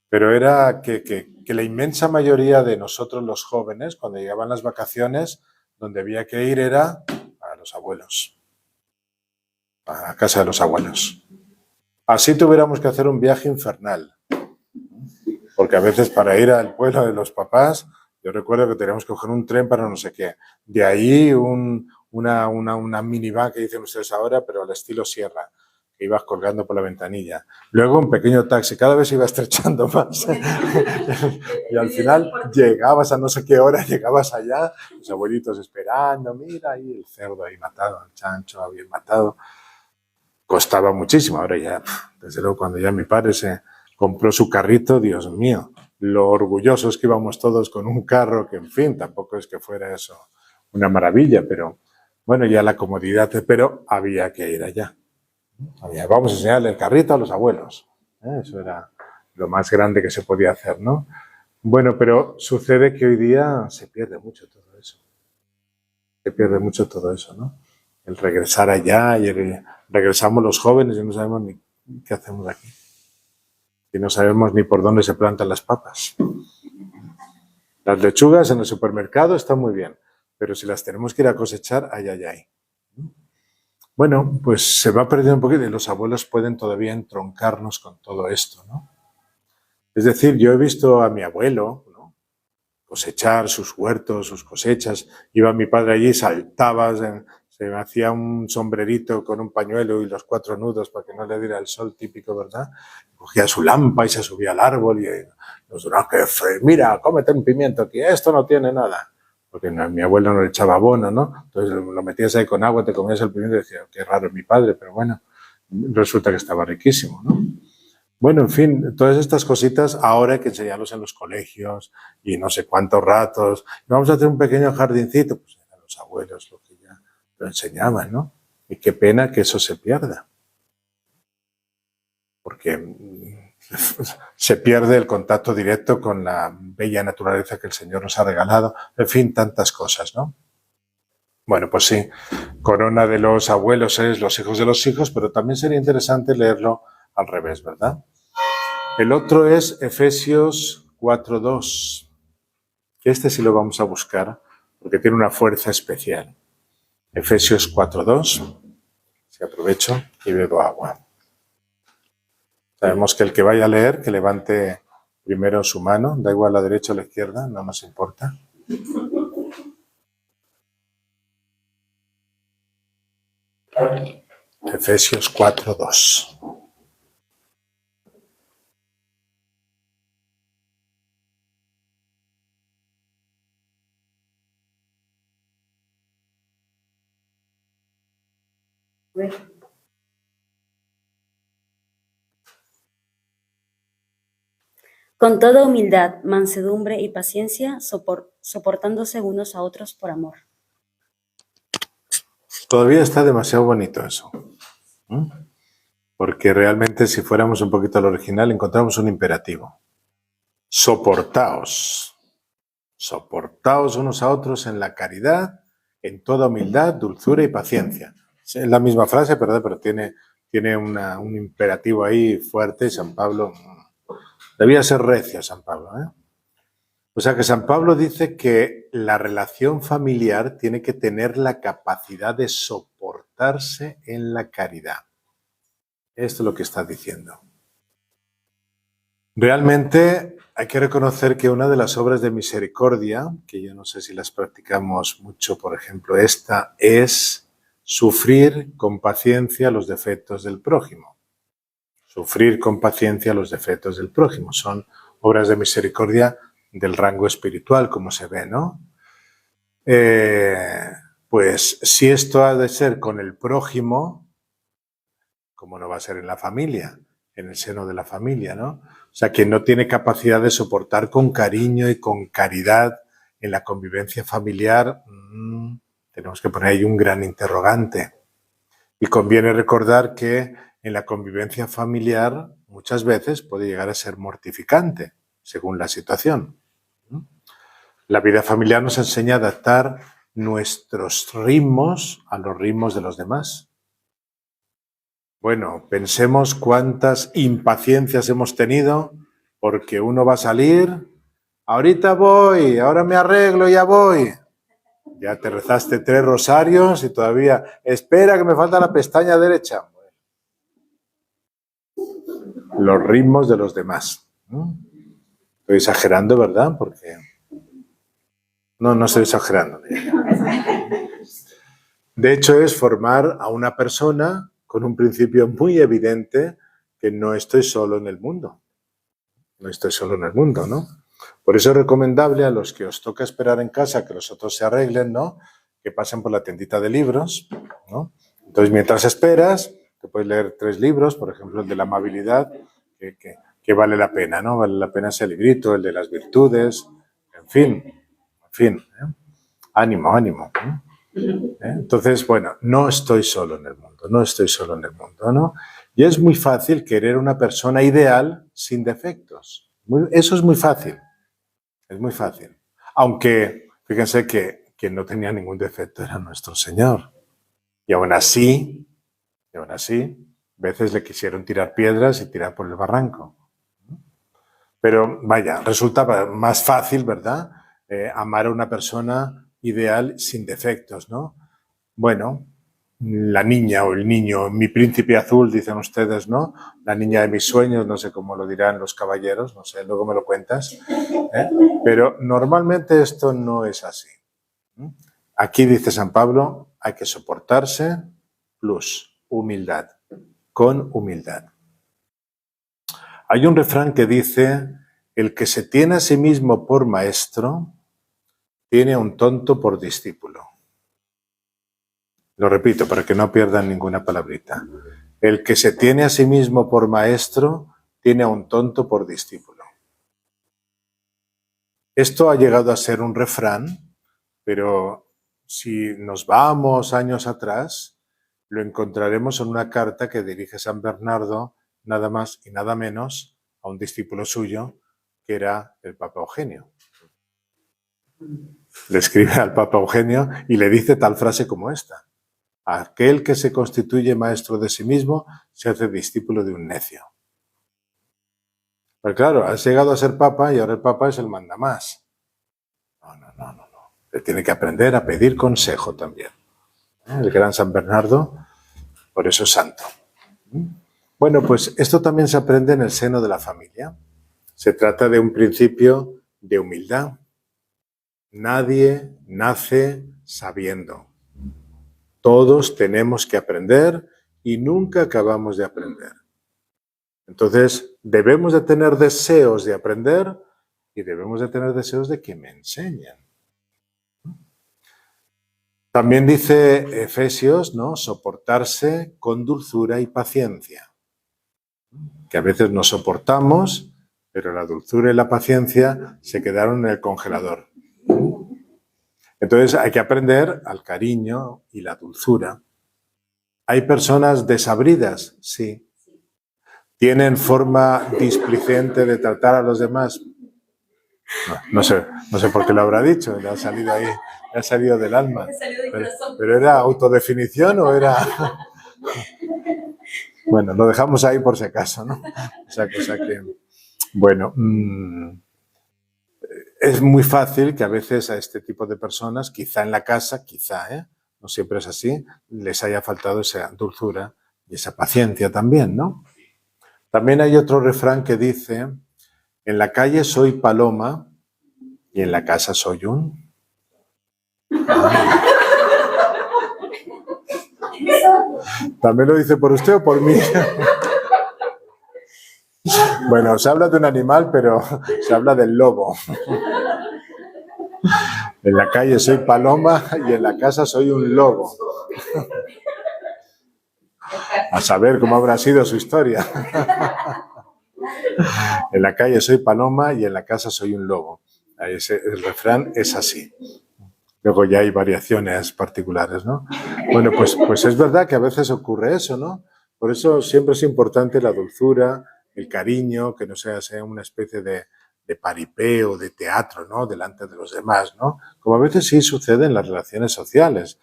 Pero era que la inmensa mayoría de nosotros los jóvenes, cuando llegaban las vacaciones, donde había que ir era a los abuelos, a casa de los abuelos. Así tuviéramos que hacer un viaje infernal. Porque a veces para ir al pueblo de los papás, yo recuerdo que teníamos que coger un tren para no sé qué. De ahí una minivan que dicen ustedes ahora, pero al estilo sierra, que ibas colgando por la ventanilla. Luego un pequeño taxi, cada vez iba estrechando más. Y al final llegabas a no sé qué hora, llegabas allá, los abuelitos esperando, mira ahí el cerdo ahí matado, el chancho bien matado. Costaba muchísimo. Ahora ya, desde luego, cuando ya mi padre se compró su carrito, Dios mío, lo orgullosos que íbamos todos con un carro, que en fin, tampoco es que fuera eso una maravilla, pero bueno, ya la comodidad, pero había que ir allá. Vamos a enseñarle el carrito a los abuelos. Eso era lo más grande que se podía hacer, ¿no? Bueno, pero sucede que hoy día se pierde mucho todo eso. Se pierde mucho todo eso, ¿no? El regresar allá y regresamos los jóvenes y no sabemos ni qué hacemos aquí. Y no sabemos ni por dónde se plantan las papas. Las lechugas en el supermercado están muy bien, pero si las tenemos que ir a cosechar, ay. Bueno, pues se va perdiendo un poquito y los abuelos pueden todavía entroncarnos con todo esto, ¿no? Es decir, yo he visto a mi abuelo, ¿no?, cosechar sus huertos, sus cosechas. Iba mi padre allí, saltaba, se me hacía un sombrerito con un pañuelo y los 4 nudos para que no le diera el sol típico, ¿verdad? Cogía su lámpara y se subía al árbol y nos dijo, mira, cómete un pimiento, que esto no tiene nada. Porque mi abuelo no le echaba abono, ¿no? Entonces lo metías ahí con agua, te comías el pimiento y decías, qué raro es mi padre, pero bueno, resulta que estaba riquísimo, ¿no? Bueno, en fin, todas estas cositas ahora hay que enseñarlos en los colegios y no sé cuántos ratos. Vamos a hacer un pequeño jardincito, pues eran los abuelos lo que ya lo enseñaban, ¿no? Y qué pena que eso se pierda. Porque se pierde el contacto directo con la bella naturaleza que el Señor nos ha regalado. En fin, tantas cosas, ¿no? Bueno, pues sí, corona de los abuelos es los hijos de los hijos, pero también sería interesante leerlo al revés, ¿verdad? El otro es Efesios 4:2. Este sí lo vamos a buscar porque tiene una fuerza especial. Efesios 4:2. Si aprovecho y bebo agua. Sabemos que el que vaya a leer, que levante primero su mano, da igual a la derecha o a la izquierda, no nos importa. Efesios 4:2. Con toda humildad, mansedumbre y paciencia, soportándose unos a otros por amor. Todavía está demasiado bonito eso. Porque realmente si fuéramos un poquito al original encontramos un imperativo. Soportaos. Soportaos unos a otros en la caridad, en toda humildad, dulzura y paciencia. Es la misma frase, ¿verdad? Pero tiene un imperativo ahí fuerte. San Pablo debía ser recio, San Pablo, ¿eh? O sea que San Pablo dice que la relación familiar tiene que tener la capacidad de soportarse en la caridad. Esto es lo que está diciendo. Realmente hay que reconocer que una de las obras de misericordia, que yo no sé si las practicamos mucho, por ejemplo, esta es sufrir con paciencia los defectos del prójimo. Sufrir con paciencia los defectos del prójimo. Son obras de misericordia del rango espiritual, como se ve, ¿no? Pues si esto ha de ser con el prójimo, ¿cómo no va a ser en la familia? En el seno de la familia, ¿no? O sea, quien no tiene capacidad de soportar con cariño y con caridad en la convivencia familiar, tenemos que poner ahí un gran interrogante. Y conviene recordar que en la convivencia familiar muchas veces puede llegar a ser mortificante, según la situación. La vida familiar nos enseña a adaptar nuestros ritmos a los ritmos de los demás. Bueno, pensemos cuántas impaciencias hemos tenido porque uno va a salir, ahorita voy, ahora me arreglo, ya voy. Ya te rezaste 3 rosarios y todavía, espera que me falta la pestaña derecha. Los ritmos de los demás. Estoy exagerando, ¿verdad? Porque no estoy exagerando. De hecho, es formar a una persona con un principio muy evidente que no estoy solo en el mundo. No estoy solo en el mundo, ¿no? Por eso es recomendable a los que os toca esperar en casa que los otros se arreglen, ¿no? Que pasen por la tiendita de libros, ¿no? Entonces, mientras esperas, te puedes leer 3 libros, por ejemplo, el de la amabilidad, que vale la pena, ¿no? Vale la pena ese librito, el de las virtudes, en fin. Ánimo. Entonces, bueno, no estoy solo en el mundo, ¿no? Y es muy fácil querer una persona ideal sin defectos. Eso es muy fácil, es muy fácil. Aunque, fíjense que quien no tenía ningún defecto era nuestro Señor. Y aún así, a veces le quisieron tirar piedras y tirar por el barranco. Pero vaya, resulta más fácil, ¿verdad? Amar a una persona ideal sin defectos, ¿no? Bueno, la niña o el niño, mi príncipe azul, dicen ustedes, ¿no? La niña de mis sueños, no sé cómo lo dirán los caballeros, no sé, luego me lo cuentas. Pero normalmente esto no es así. Aquí dice San Pablo, hay que soportarse plus humildad, con humildad. Hay un refrán que dice, el que se tiene a sí mismo por maestro, tiene a un tonto por discípulo. Lo repito para que no pierdan ninguna palabrita. El que se tiene a sí mismo por maestro, tiene a un tonto por discípulo. Esto ha llegado a ser un refrán, pero si nos vamos años atrás, lo encontraremos en una carta que dirige San Bernardo, nada más y nada menos, a un discípulo suyo, que era el Papa Eugenio. Le escribe al Papa Eugenio y le dice tal frase como esta: aquel que se constituye maestro de sí mismo se hace discípulo de un necio. Pero claro, has llegado a ser Papa y ahora el Papa es el mandamás. No. Se tiene que aprender a pedir consejo también. El gran San Bernardo, por eso es santo. Bueno, pues esto también se aprende en el seno de la familia. Se trata de un principio de humildad. Nadie nace sabiendo. Todos tenemos que aprender y nunca acabamos de aprender. Entonces, debemos de tener deseos de aprender y debemos de tener deseos de que me enseñen. También dice Efesios, ¿no? Soportarse con dulzura y paciencia. Que a veces nos soportamos, pero la dulzura y la paciencia se quedaron en el congelador. Entonces hay que aprender al cariño y la dulzura. ¿Hay personas desabridas? Sí. ¿Tienen forma displicente de tratar a los demás? No sé por qué lo habrá dicho, le ha salido ahí, le ha salido del alma. Pero ¿era autodefinición o era...? Bueno, lo dejamos ahí por si acaso, ¿no? Esa cosa que... Bueno, es muy fácil que a veces a este tipo de personas, quizá en la casa, no siempre es así, les haya faltado esa dulzura y esa paciencia también, ¿no? También hay otro refrán que dice: en la calle soy paloma y en la casa soy un... ¿También lo dice por usted o por mí? Bueno, se habla de un animal, pero se habla del lobo. En la calle soy paloma y en la casa soy un lobo. A saber cómo habrá sido su historia. En la calle soy paloma y en la casa soy un lobo. El refrán es así. Luego ya hay variaciones particulares, ¿no? Bueno, pues es verdad que a veces ocurre eso, ¿no? Por eso siempre es importante la dulzura, el cariño, que no sea una especie de paripé o de teatro, ¿no? Delante de los demás, ¿no? Como a veces sí sucede en las relaciones sociales.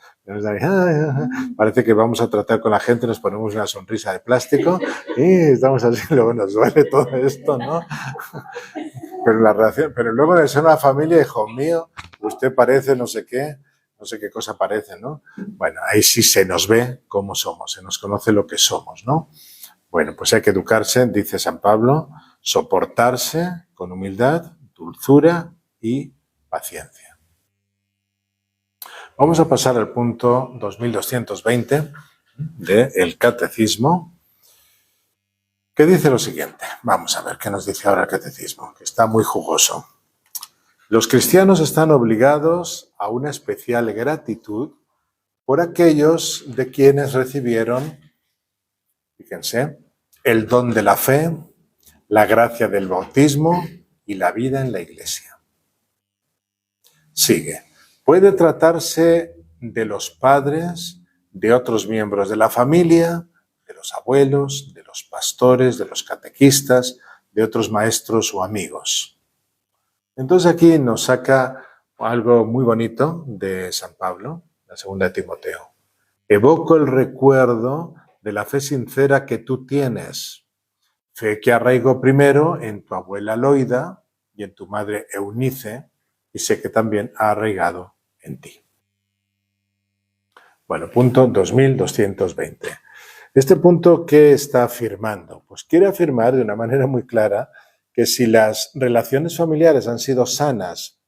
Parece que vamos a tratar con la gente, nos ponemos una sonrisa de plástico y estamos así, luego nos duele todo esto, ¿no? Pero luego en el seno de la familia, hijo mío, usted parece no sé qué cosa parece, ¿no? Bueno, ahí sí se nos ve cómo somos, se nos conoce lo que somos, ¿no? Bueno, pues hay que educarse, dice San Pablo, soportarse con humildad, dulzura y paciencia. Vamos a pasar al punto 2220 del Catecismo, que dice lo siguiente. Vamos a ver qué nos dice ahora el Catecismo, que está muy jugoso. Los cristianos están obligados a una especial gratitud por aquellos de quienes recibieron, fíjense, el don de la fe, la gracia del bautismo y la vida en la Iglesia. Sigue. Puede tratarse de los padres, de otros miembros de la familia, de los abuelos, de los pastores, de los catequistas, de otros maestros o amigos. Entonces aquí nos saca algo muy bonito de San Pablo, la segunda de Timoteo. Evoco el recuerdo de la fe sincera que tú tienes, fe que arraigó primero en tu abuela Loida y en tu madre Eunice, y sé que también ha arraigado en ti. Bueno, punto 2220. Este punto, ¿qué está afirmando? Pues quiere afirmar de una manera muy clara que si las relaciones familiares han sido sanas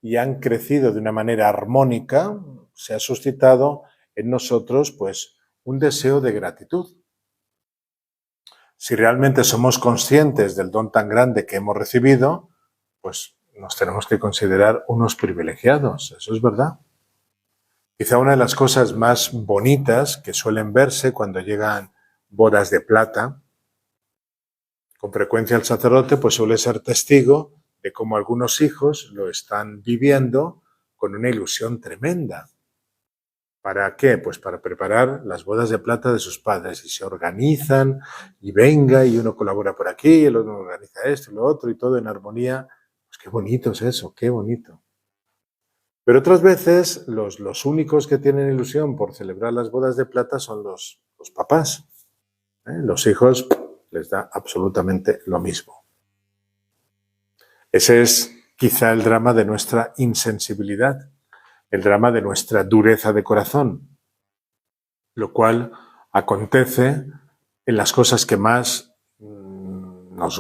y han crecido de una manera armónica, se ha suscitado en nosotros pues un deseo de gratitud. Si realmente somos conscientes del don tan grande que hemos recibido, pues nos tenemos que considerar unos privilegiados, eso es verdad. Quizá una de las cosas más bonitas que suelen verse cuando llegan bodas de plata, con frecuencia el sacerdote pues suele ser testigo de cómo algunos hijos lo están viviendo con una ilusión tremenda. ¿Para qué? Pues para preparar las bodas de plata de sus padres y se organizan y venga y uno colabora por aquí y el otro organiza esto y lo otro y todo en armonía. Pues qué bonito es eso, qué bonito. Pero otras veces los únicos que tienen ilusión por celebrar las bodas de plata son los papás. Los hijos les da absolutamente lo mismo. Ese es quizá el drama de nuestra insensibilidad, el drama de nuestra dureza de corazón, lo cual acontece en las cosas que más nos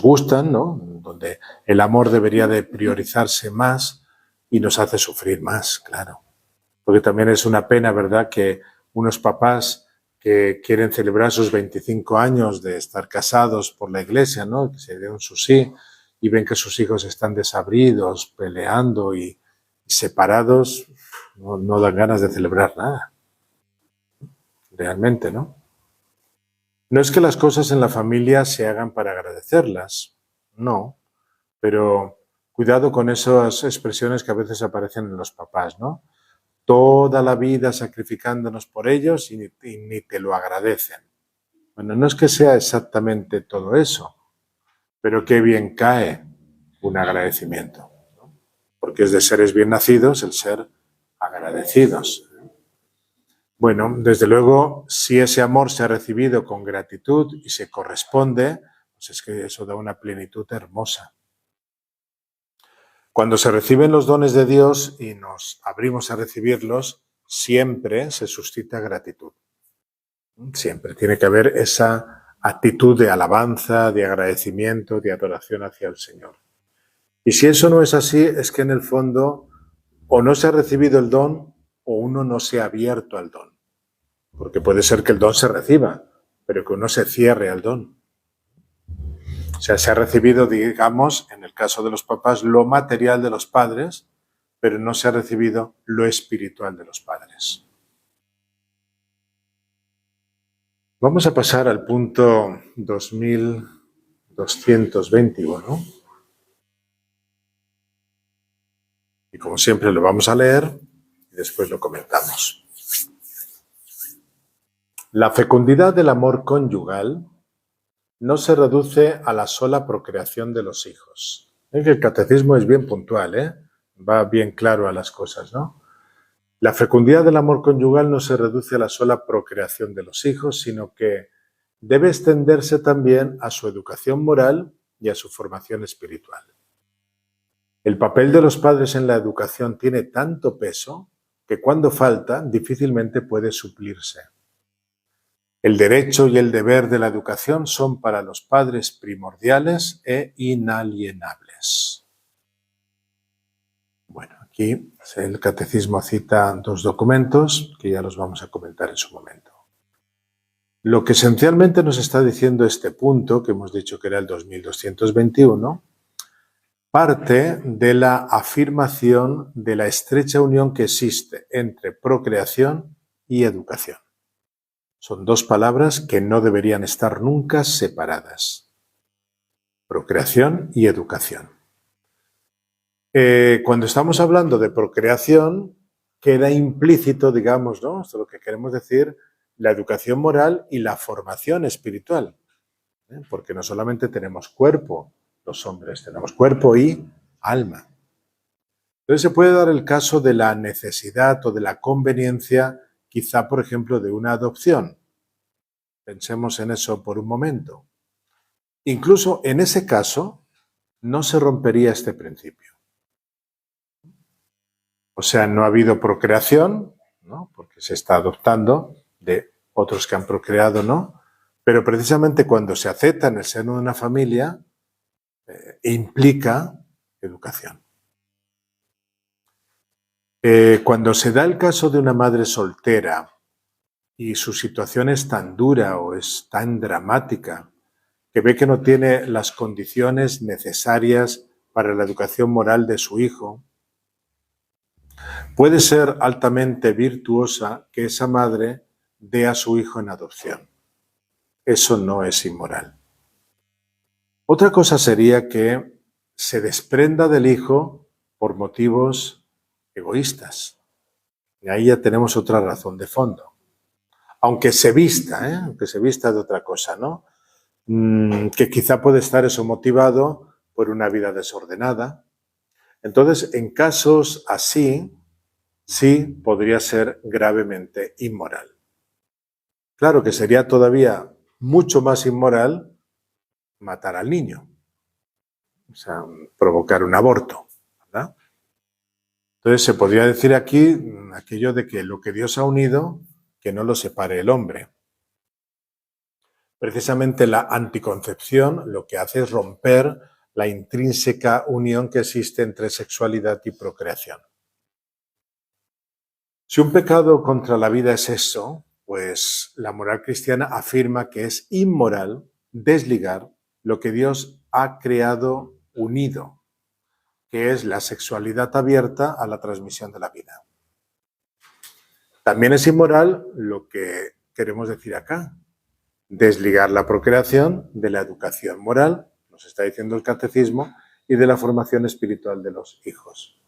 gustan, ¿no? Donde el amor debería de priorizarse más y nos hace sufrir más, claro. Porque también es una pena, ¿verdad?, que unos papás que quieren celebrar sus 25 años de estar casados por la iglesia, ¿no?, que se den su sí, y ven que sus hijos están desabridos, peleando y separados, no dan ganas de celebrar nada. Realmente, ¿no? No es que las cosas en la familia se hagan para agradecerlas, no, pero cuidado con esas expresiones que a veces aparecen en los papás, ¿no? Toda la vida sacrificándonos por ellos y ni te lo agradecen. Bueno, no es que sea exactamente todo eso, pero qué bien cae un agradecimiento, ¿no? Porque es de seres bien nacidos el ser agradecidos. Bueno, desde luego, si ese amor se ha recibido con gratitud y se corresponde, pues es que eso da una plenitud hermosa. Cuando se reciben los dones de Dios y nos abrimos a recibirlos, siempre se suscita gratitud. Siempre tiene que haber esa actitud de alabanza, de agradecimiento, de adoración hacia el Señor. Y si eso no es así, es que en el fondo o no se ha recibido el don o uno no se ha abierto al don. Porque puede ser que el don se reciba, pero que uno se cierre al don. O sea, se ha recibido, digamos, en el caso de los papás, lo material de los padres, pero no se ha recibido lo espiritual de los padres. Vamos a pasar al punto 2221. Y como siempre lo vamos a leer y después lo comentamos. La fecundidad del amor conyugal no se reduce a la sola procreación de los hijos. Es que el catecismo es bien puntual, va bien claro a las cosas, ¿no? La fecundidad del amor conyugal no se reduce a la sola procreación de los hijos, sino que debe extenderse también a su educación moral y a su formación espiritual. El papel de los padres en la educación tiene tanto peso que cuando falta difícilmente puede suplirse. El derecho y el deber de la educación son para los padres primordiales e inalienables. Bueno, aquí el catecismo cita dos documentos que ya los vamos a comentar en su momento. Lo que esencialmente nos está diciendo este punto, que hemos dicho que era el 2221, parte de la afirmación de la estrecha unión que existe entre procreación y educación. Son dos palabras que no deberían estar nunca separadas. Procreación y educación. Cuando estamos hablando de procreación, queda implícito, digamos, ¿no? Esto es lo que queremos decir, la educación moral y la formación espiritual. Porque no solamente tenemos cuerpo, los hombres, tenemos cuerpo y alma. Entonces se puede dar el caso de la necesidad o de la conveniencia, quizá, por ejemplo, de una adopción. Pensemos en eso por un momento. Incluso en ese caso, no se rompería este principio. O sea, no ha habido procreación, ¿no?, porque se está adoptando de otros que han procreado, ¿no? Pero precisamente cuando se acepta en el seno de una familia, implica educación. Cuando se da el caso de una madre soltera y su situación es tan dura o es tan dramática que ve que no tiene las condiciones necesarias para la educación moral de su hijo, puede ser altamente virtuosa que esa madre dé a su hijo en adopción. Eso no es inmoral. Otra cosa sería que se desprenda del hijo por motivos egoístas. Y ahí ya tenemos otra razón de fondo. Aunque se vista, aunque se vista de otra cosa, ¿no? Que quizá puede estar eso motivado por una vida desordenada, Entonces, en casos así, sí podría ser gravemente inmoral. Claro que sería todavía mucho más inmoral matar al niño, o sea, provocar un aborto, ¿verdad? Entonces se podría decir aquí aquello de que lo que Dios ha unido, que no lo separe el hombre. Precisamente la anticoncepción lo que hace es romper la intrínseca unión que existe entre sexualidad y procreación. Si un pecado contra la vida es eso, pues la moral cristiana afirma que es inmoral desligar lo que Dios ha creado unido, que es la sexualidad abierta a la transmisión de la vida. También es inmoral lo que queremos decir acá, desligar la procreación de la educación moral, nos está diciendo el catecismo, y de la formación espiritual de los hijos.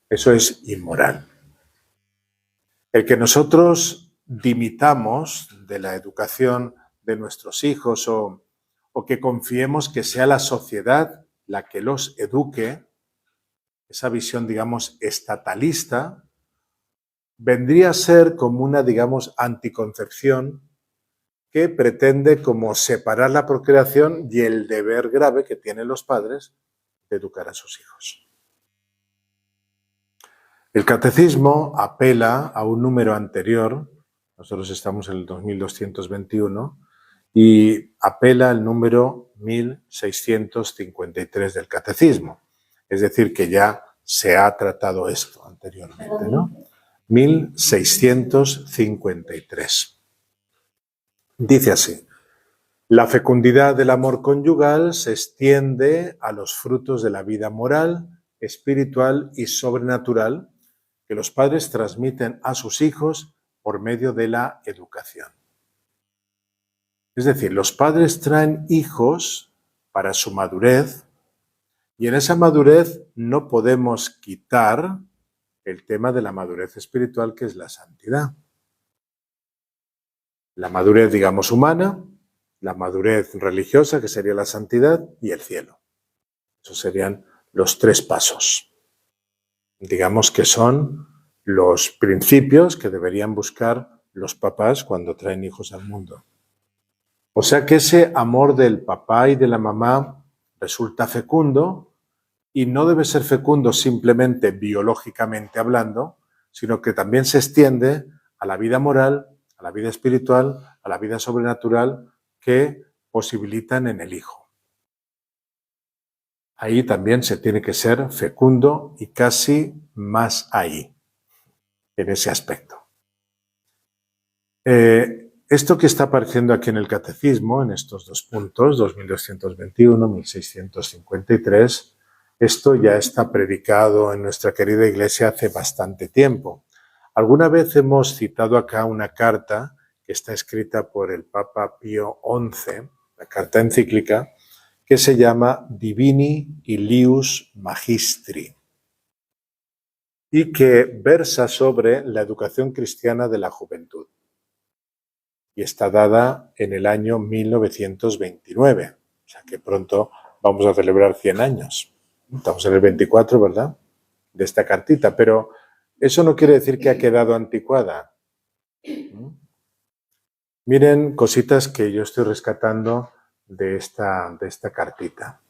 Eso es inmoral. El que nosotros dimitamos de la educación de nuestros hijos o que confiemos que sea la sociedad la que los eduque, esa visión, digamos, estatalista, vendría a ser como una, digamos, anticoncepción que pretende como separar la procreación y el deber grave que tienen los padres de educar a sus hijos. El catecismo apela a un número anterior, nosotros estamos en el 2221, y apela al número 1653 del catecismo. Es decir, que ya se ha tratado esto anteriormente, ¿no? 1653. Dice así: la fecundidad del amor conyugal se extiende a los frutos de la vida moral, espiritual y sobrenatural que los padres transmiten a sus hijos por medio de la educación. Es decir, los padres traen hijos para su madurez y en esa madurez no podemos quitar el tema de la madurez espiritual, que es la santidad. La madurez, digamos, humana, la madurez religiosa, que sería la santidad, y el cielo. Esos serían los tres pasos. Digamos que son los principios que deberían buscar los papás cuando traen hijos al mundo. O sea que ese amor del papá y de la mamá resulta fecundo y no debe ser fecundo simplemente biológicamente hablando, sino que también se extiende a la vida moral, a la vida espiritual, a la vida sobrenatural que posibilitan en el hijo. Ahí también se tiene que ser fecundo y casi más ahí, en ese aspecto. Esto que está apareciendo aquí en el catecismo, en estos dos puntos, 2221, 1653, esto ya está predicado en nuestra querida Iglesia hace bastante tiempo. Alguna vez hemos citado acá una carta que está escrita por el Papa Pío XI, la carta encíclica, que se llama Divini Ilius Magistri y que versa sobre la educación cristiana de la juventud. Y está dada en el año 1929, o sea que pronto vamos a celebrar 100 años. Estamos en el 24, ¿verdad?, de esta cartita, pero eso no quiere decir que ha quedado anticuada. Miren cositas que yo estoy rescatando de esta cartita.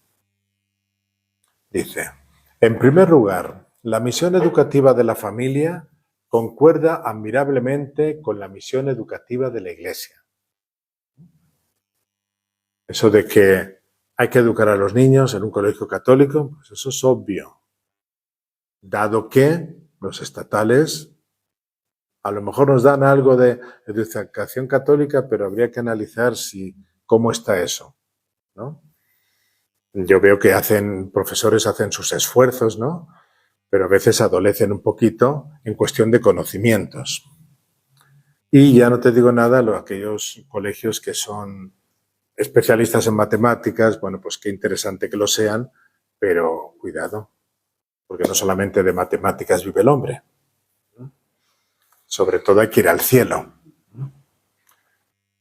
Dice: en primer lugar, la misión educativa de la familia concuerda admirablemente con la misión educativa de la Iglesia. Eso de que hay que educar a los niños en un colegio católico, pues eso es obvio, dado que los estatales a lo mejor nos dan algo de educación católica, pero habría que analizar cómo está eso, ¿no? Yo veo que profesores hacen sus esfuerzos, ¿no?, pero a veces adolecen un poquito en cuestión de conocimientos. Y ya no te digo nada aquellos colegios que son especialistas en matemáticas, bueno, pues qué interesante que lo sean, pero cuidado, porque no solamente de matemáticas vive el hombre. Sobre todo hay que ir al cielo.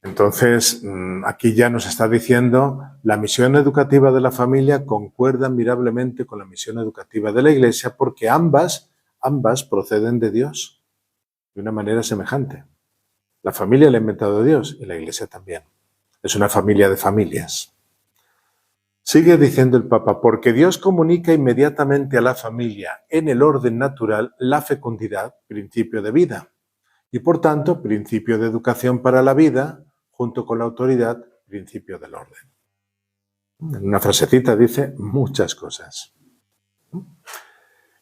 Entonces, aquí ya nos está diciendo, la misión educativa de la familia concuerda admirablemente con la misión educativa de la Iglesia porque ambas proceden de Dios de una manera semejante. La familia la ha inventado Dios y la Iglesia también. Es una familia de familias. Sigue diciendo el Papa, porque Dios comunica inmediatamente a la familia en el orden natural la fecundidad, principio de vida, y por tanto, principio de educación para la vida, junto con la autoridad, principio del orden. En una frasecita dice muchas cosas.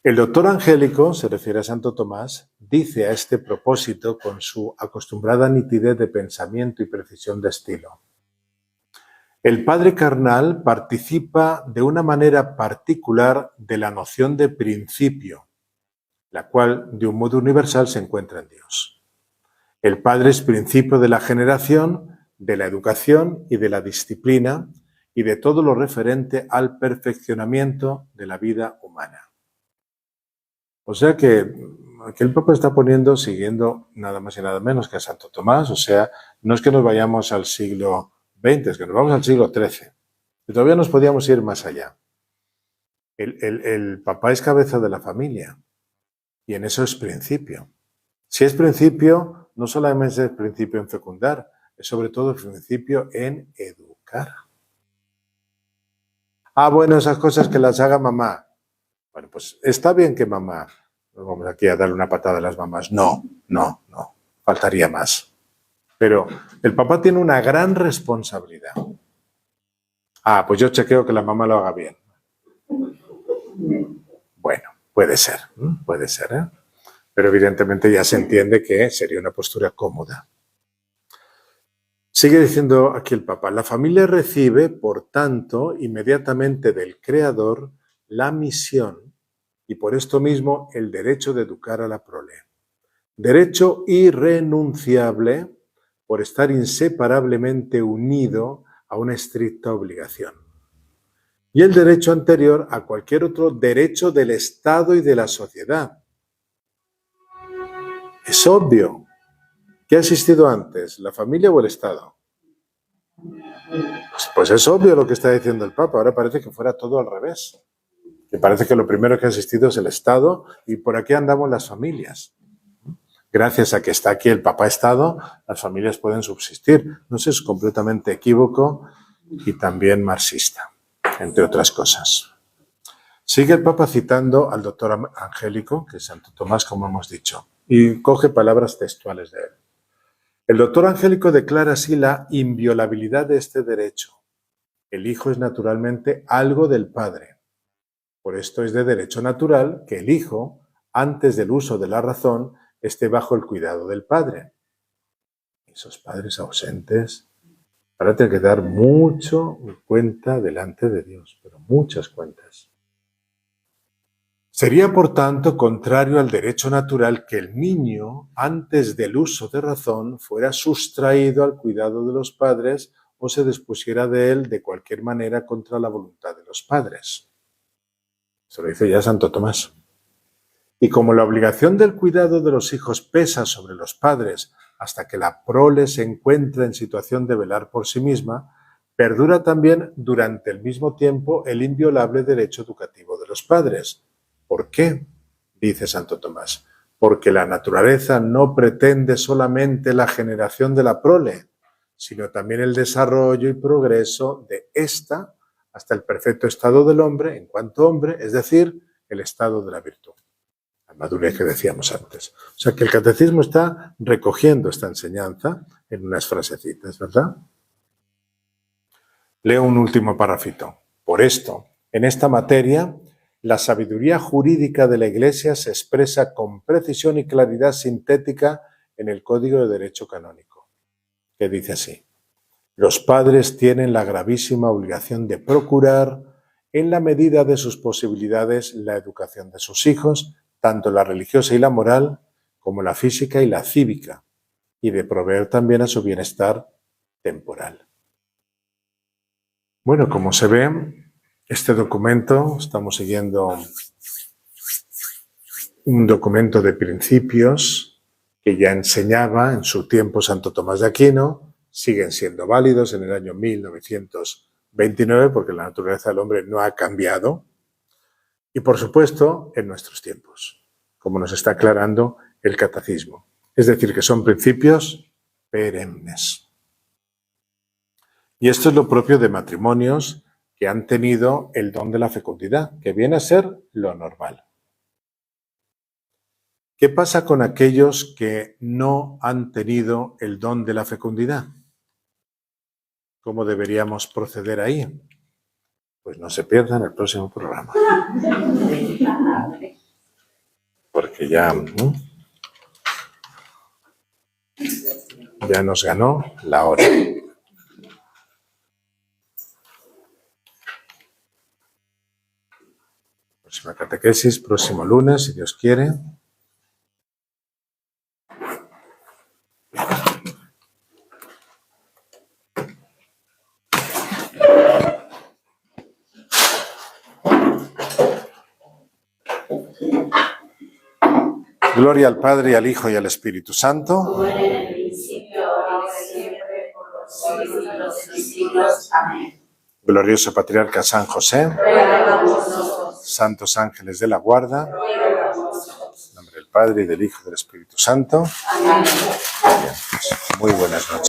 El doctor Angélico, se refiere a Santo Tomás, dice a este propósito con su acostumbrada nitidez de pensamiento y precisión de estilo. El padre carnal participa de una manera particular de la noción de principio, la cual de un modo universal se encuentra en Dios. El padre es principio de la generación, de la educación y de la disciplina y de todo lo referente al perfeccionamiento de la vida humana. O sea que aquí el Papa está poniendo, siguiendo nada más y nada menos que a Santo Tomás, o sea, no es que nos vayamos al siglo XX, es que nos vamos al siglo XIII. Y todavía nos podíamos ir más allá. El Papa es cabeza de la familia y en eso es principio. Si es principio, no solamente es principio en fecundar, es sobre todo el principio en educar. Ah, bueno, esas cosas que las haga mamá. Bueno, pues está bien que mamá, no vamos aquí a darle una patada a las mamás. No, faltaría más. Pero el papá tiene una gran responsabilidad. Ah, pues yo chequeo que la mamá lo haga bien. Bueno, puede ser, ¿eh? Pero evidentemente ya se entiende que sería una postura cómoda. Sigue diciendo aquí el Papa, la familia recibe, por tanto, inmediatamente del Creador la misión y por esto mismo el derecho de educar a la prole. Derecho irrenunciable por estar inseparablemente unido a una estricta obligación. Y el derecho anterior a cualquier otro derecho del Estado y de la sociedad. Es obvio. ¿Qué ha existido antes, la familia o el Estado? Pues es obvio lo que está diciendo el Papa. Ahora parece que fuera todo al revés. Que parece que lo primero que ha existido es el Estado y por aquí andamos las familias. Gracias a que está aquí el Papa Estado, las familias pueden subsistir. No sé, es completamente equívoco y también marxista, entre otras cosas. Sigue el Papa citando al doctor Angélico, que es Santo Tomás, como hemos dicho, y coge palabras textuales de él. El doctor Angélico declara así la inviolabilidad de este derecho. El hijo es naturalmente algo del padre. Por esto es de derecho natural que el hijo, antes del uso de la razón, esté bajo el cuidado del padre. Esos padres ausentes, ahora tienen que dar mucho cuenta delante de Dios, pero muchas cuentas. Sería, por tanto, contrario al derecho natural que el niño, antes del uso de razón, fuera sustraído al cuidado de los padres o se despusiera de él de cualquier manera contra la voluntad de los padres. Eso lo dice ya Santo Tomás. Y como la obligación del cuidado de los hijos pesa sobre los padres hasta que la prole se encuentra en situación de velar por sí misma, perdura también durante el mismo tiempo el inviolable derecho educativo de los padres. ¿Por qué? Dice Santo Tomás. Porque la naturaleza no pretende solamente la generación de la prole, sino también el desarrollo y progreso de ésta hasta el perfecto estado del hombre en cuanto hombre, es decir, el estado de la virtud. La madurez que decíamos antes. O sea que el catecismo está recogiendo esta enseñanza en unas frasecitas, ¿verdad? Leo un último parrafito. Por esto, en esta materia, la sabiduría jurídica de la Iglesia se expresa con precisión y claridad sintética en el Código de Derecho Canónico, que dice así. Los padres tienen la gravísima obligación de procurar, en la medida de sus posibilidades, la educación de sus hijos, tanto la religiosa y la moral, como la física y la cívica, y de proveer también a su bienestar temporal. Bueno, como se ve, este documento, estamos siguiendo un documento de principios que ya enseñaba en su tiempo Santo Tomás de Aquino, siguen siendo válidos en el año 1929 porque la naturaleza del hombre no ha cambiado y, por supuesto, en nuestros tiempos, como nos está aclarando el catecismo. Es decir, que son principios perennes. Y esto es lo propio de matrimonios que han tenido el don de la fecundidad, que viene a ser lo normal. ¿Qué pasa con aquellos que no han tenido el don de la fecundidad? ¿Cómo deberíamos proceder ahí? Pues no se pierdan el próximo programa. Porque ya nos ganó la hora. Próxima catequesis, próximo lunes, si Dios quiere. Gloria al Padre, y al Hijo, y al Espíritu Santo. Como era en el principio, ahora y siempre, por los siglos de los siglos. Amén. Glorioso Patriarca San José. Ruega por nosotros. Santos ángeles de la guarda. Ruega por nosotros. En nombre del Padre, y del Hijo, y del Espíritu Santo. Amén. Bien, pues, muy buenas noches.